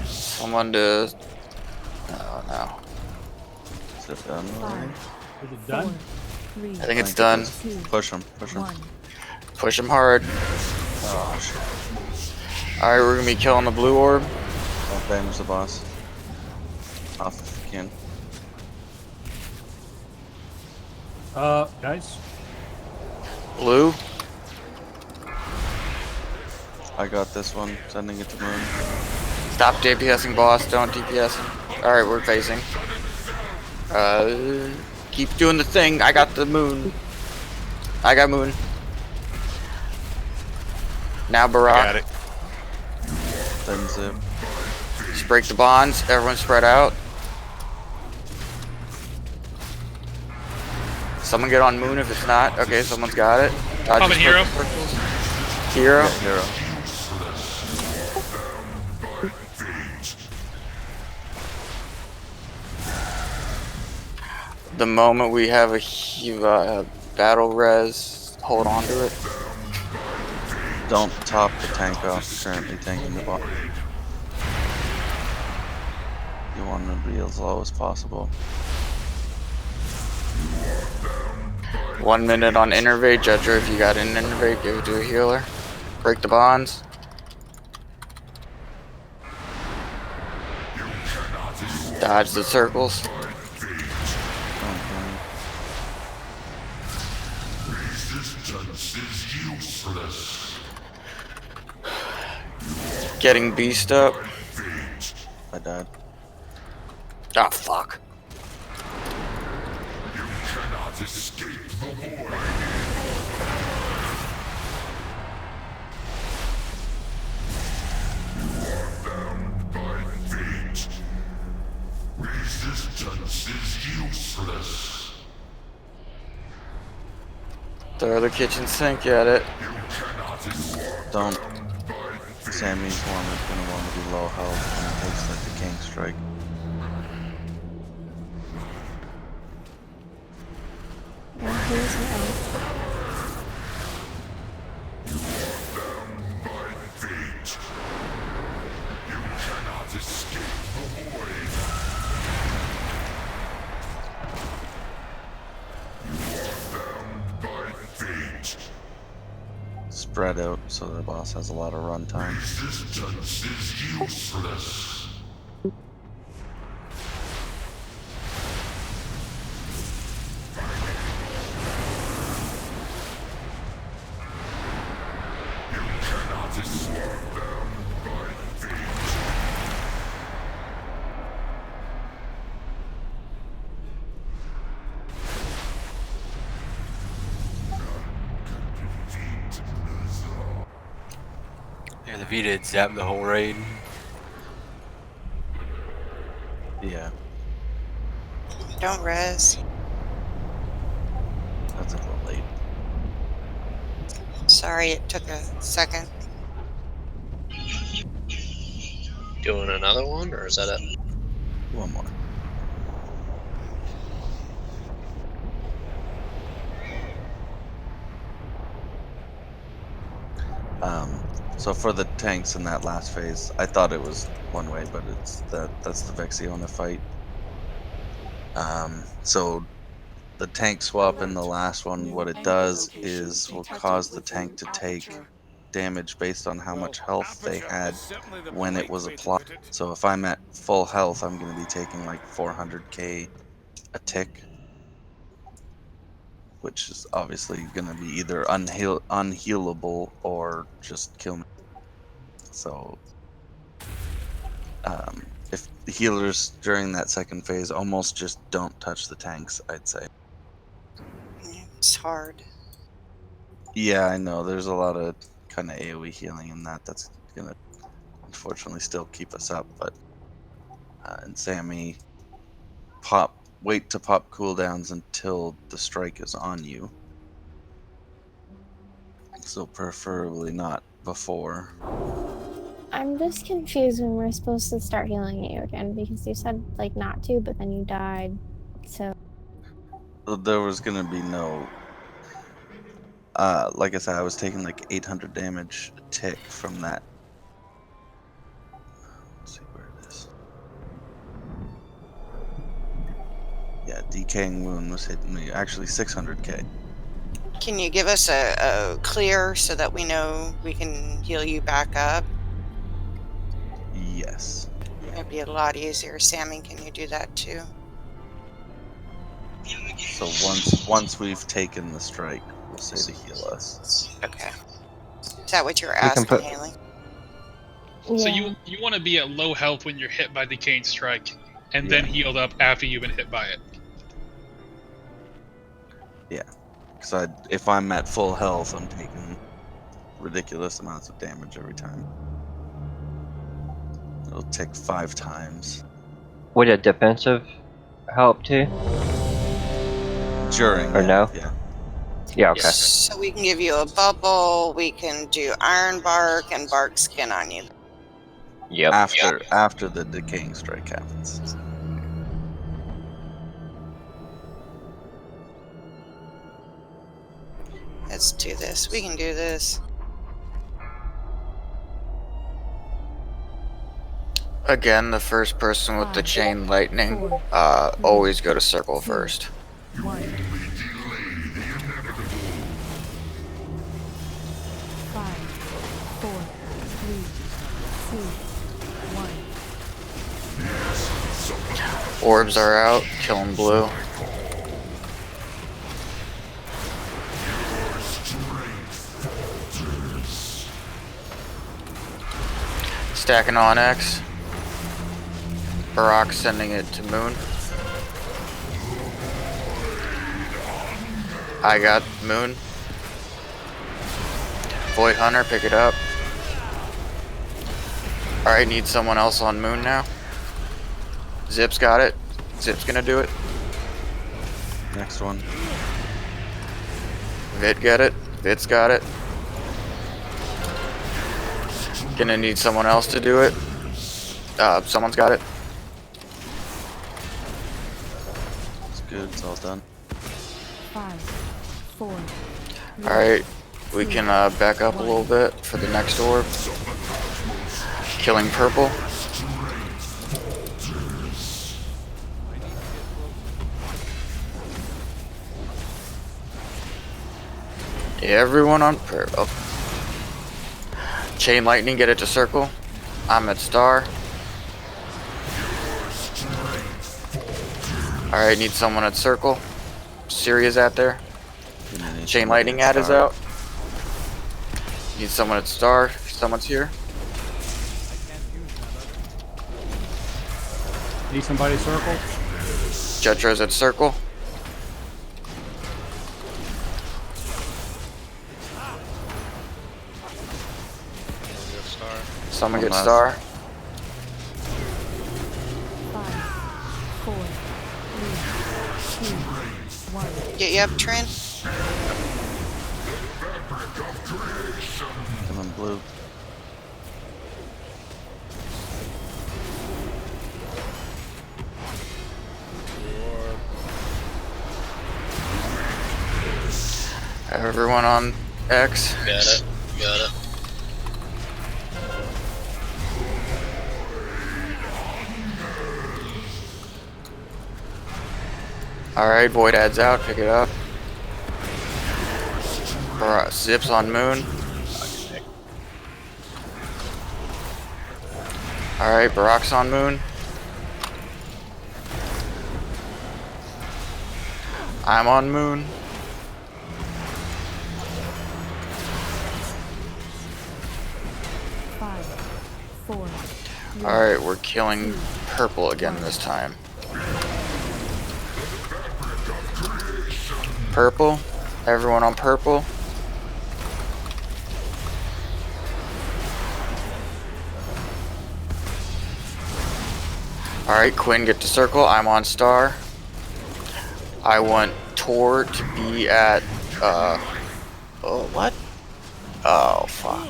Someone to... Oh no. Is it done already? Is it done? 4, 3, I think it's done. 2, Push him, push him. 1. Push him hard. Oh, shit. Alright, we're gonna be killing the blue orb. Don't damage the boss. Off if you can. Guys. Blue. I got this one. Sending it to Moon. Stop DPSing boss, don't DPS him. Alright, we're facing. Keep doing the thing. I got the Moon. I got Moon. Now Barak. Got it. Then Zip. Just break the bonds. Everyone spread out. Someone get on Moon if it's not. Okay, someone's got it. Coming, Hero. Hero. Yeah, Hero. The moment we have a battle res, hold on to it. Don't top the tank off. Currently tanking the boss. You want to be as low as possible. 1 minute on innervate. Jetro, if you got an innervate, give it to a healer. Break the bonds. Dodge the circles. Getting beast up. I died. Ah, fuck. Resistance is useless. Throw the kitchen sink at it. Don't. Sammy's one is gonna want to be low health when he takes like the king strike. Spread out so the boss has a lot of run time. Resistance is useless. Yeah, the Vita had zapped the whole raid. Yeah, Don't res. that's a little late. Sorry, it took a second. Doing another one, or is that it? One more. So for the tanks in that last phase, I thought it was one way, but that's the Vexiona fight. So the tank swap in the last one, what it does is will cause the tank to take damage based on how much health they had when it was applied. So if I'm at full health, I'm going to be taking like 400k a tick, which is obviously going to be either unhealable or just kill me. So if the healers during that second phase almost just don't touch the tanks, I'd say. It's hard. Yeah, I know. There's a lot of kind of AoE healing in that. That's going to unfortunately still keep us up. But in Sammy, wait to pop cooldowns until the strike is on you. So preferably not before. I'm just confused when we're supposed to start healing you again because you said like not to, but then you died. So There was going to be no. Like I said, I was taking like 800 damage a tick from that. Let's see where it is. Yeah, decaying wound was hitting me. Actually, 600k. Can you give us a clear so that we know we can heal you back up? Yes. It'd be a lot easier. Sammy, can you do that too? So once we've taken the strike, we'll say to heal us. Okay. Is that what you're We can asking, put- Haley? So you want to be at low health when you're hit by the Decaying Strike, and then Yeah. healed up after you've been hit by it. Yeah. Because if I'm at full health, I'm taking ridiculous amounts of damage every time. It'll tick 5 times. Would a defensive help too? During, Or yeah, no? Yeah. Yeah, okay. So we can give you a bubble, we can do iron bark and bark skin on you. Yep. After the decaying strike happens. Let's do this. We can do this. Again, the first person with the chain lightning, always go to circle first. 1. 5, 4, 3, 2, 1. Orbs are out, killing blue. Stacking on X. Barak sending it to Moon. I got Moon. Void Hunter, pick it up. Alright, need someone else on Moon now. Zip's got it. Zip's gonna do it. Next one. Vit get it. Vit's got it. Gonna need someone else to do it. Someone's got it. It's good, it's all done. 5, 4. Alright, we can back up a little bit for the next orb. Killing purple. Everyone on purple. Chain lightning, get it to circle. I'm at star. Alright, need someone at circle. Syria's out there. Chain lightning ad is out. Need someone at star. Someone's here. Need somebody circle? Jetro's at circle. Star. Someone One get last. star. 5, 4, 3, 2, 1. Get you up, Trin? Come on, blue. Everyone on X. Got it. Got it. Alright, Void adds out, pick it up. Zips on Moon. Alright, Barak's on Moon. I'm on Moon. Alright, we're killing purple again this time. Purple. Everyone on purple. Alright, Quinn, get to circle. I'm on star. I want Tor to be at, oh, what? Oh, fuck.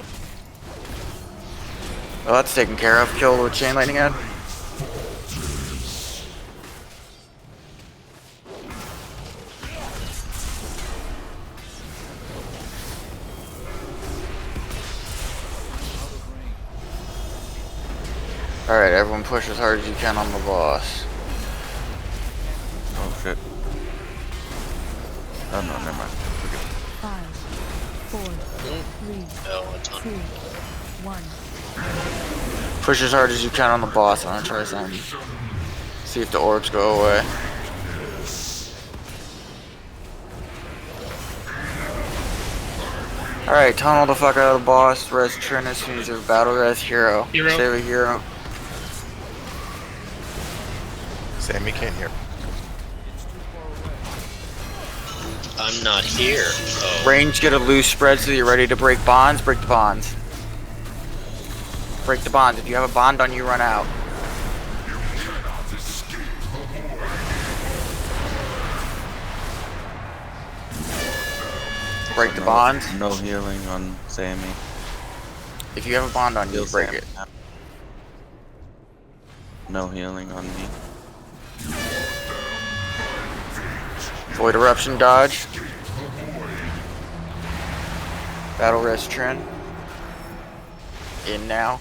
Well, that's taken care of. Kill with chain lightning head. Alright, everyone push as hard as you can on the boss. Oh shit. Oh no, never mind. 5, 4, 3, 2, 1. Push as hard as you can on the boss. I'm gonna try something. See if the orbs go away. Alright, tunnel the fuck out of the boss. Res Trin as soon as you have battle res hero. Save a hero. Sammy can't hear. I'm not here. Oh. Range, get a loose spread so you're ready to break bonds. Break the bonds. Break the bonds. If you have a bond on you, run out. Break the bonds. No healing on Sammy. If you have a bond on you, break it. No healing on me. Void Eruption dodge. Battle Res Trin. In now.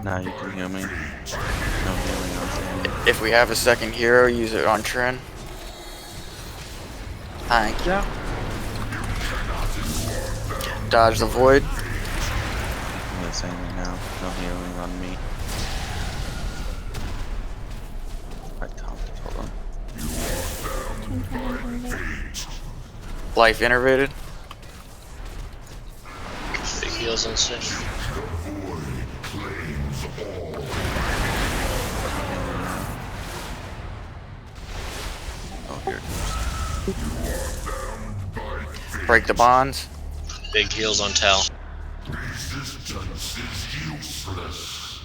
Now you can heal me. No healing on Sammy. If we have a second hero, use it on Trin. Thank you. Dodge the Void. No Sammy now. No healing on me. I taunted. Hold on. Life innervated. Big heals on stage. Oh, here it goes. Break the bonds. Big heals on Tal. Resistance is useless.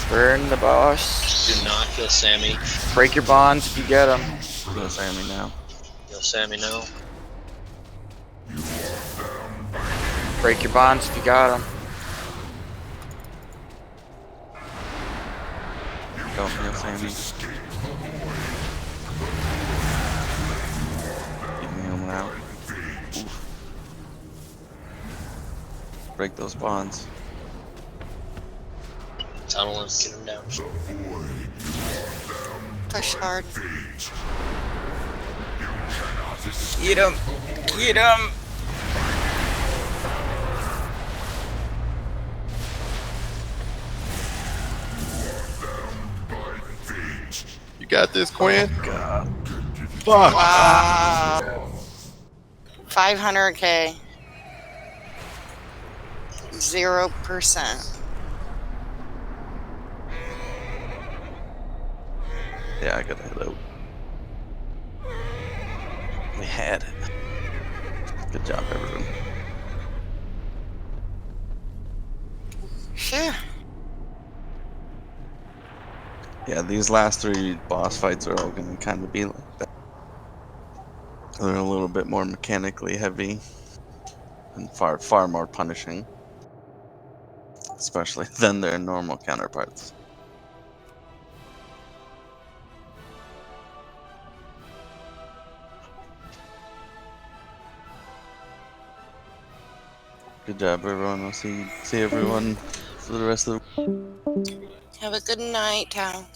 Burn the boss. Do not kill Sammy. Break your bonds if you get them. Kill Sammy now. Kill Sammy now. Break your bonds if you got them. Don't heal Sammy. You can heal him now. Oof. Break those bonds. Tunnel him, get him down. Push hard. Eat him. Eat him. You got this, Quinn? God. Fuck. Wow. 500k. 0%. Yeah, I gotta hit out. We had it. Good job, everyone. Sure. Yeah, these last 3 boss fights are all going to kind of be like that. They're a little bit more mechanically heavy and far more punishing, especially than their normal counterparts. Good job, everyone. I'll see everyone for the rest of the. Have a good night, Tal.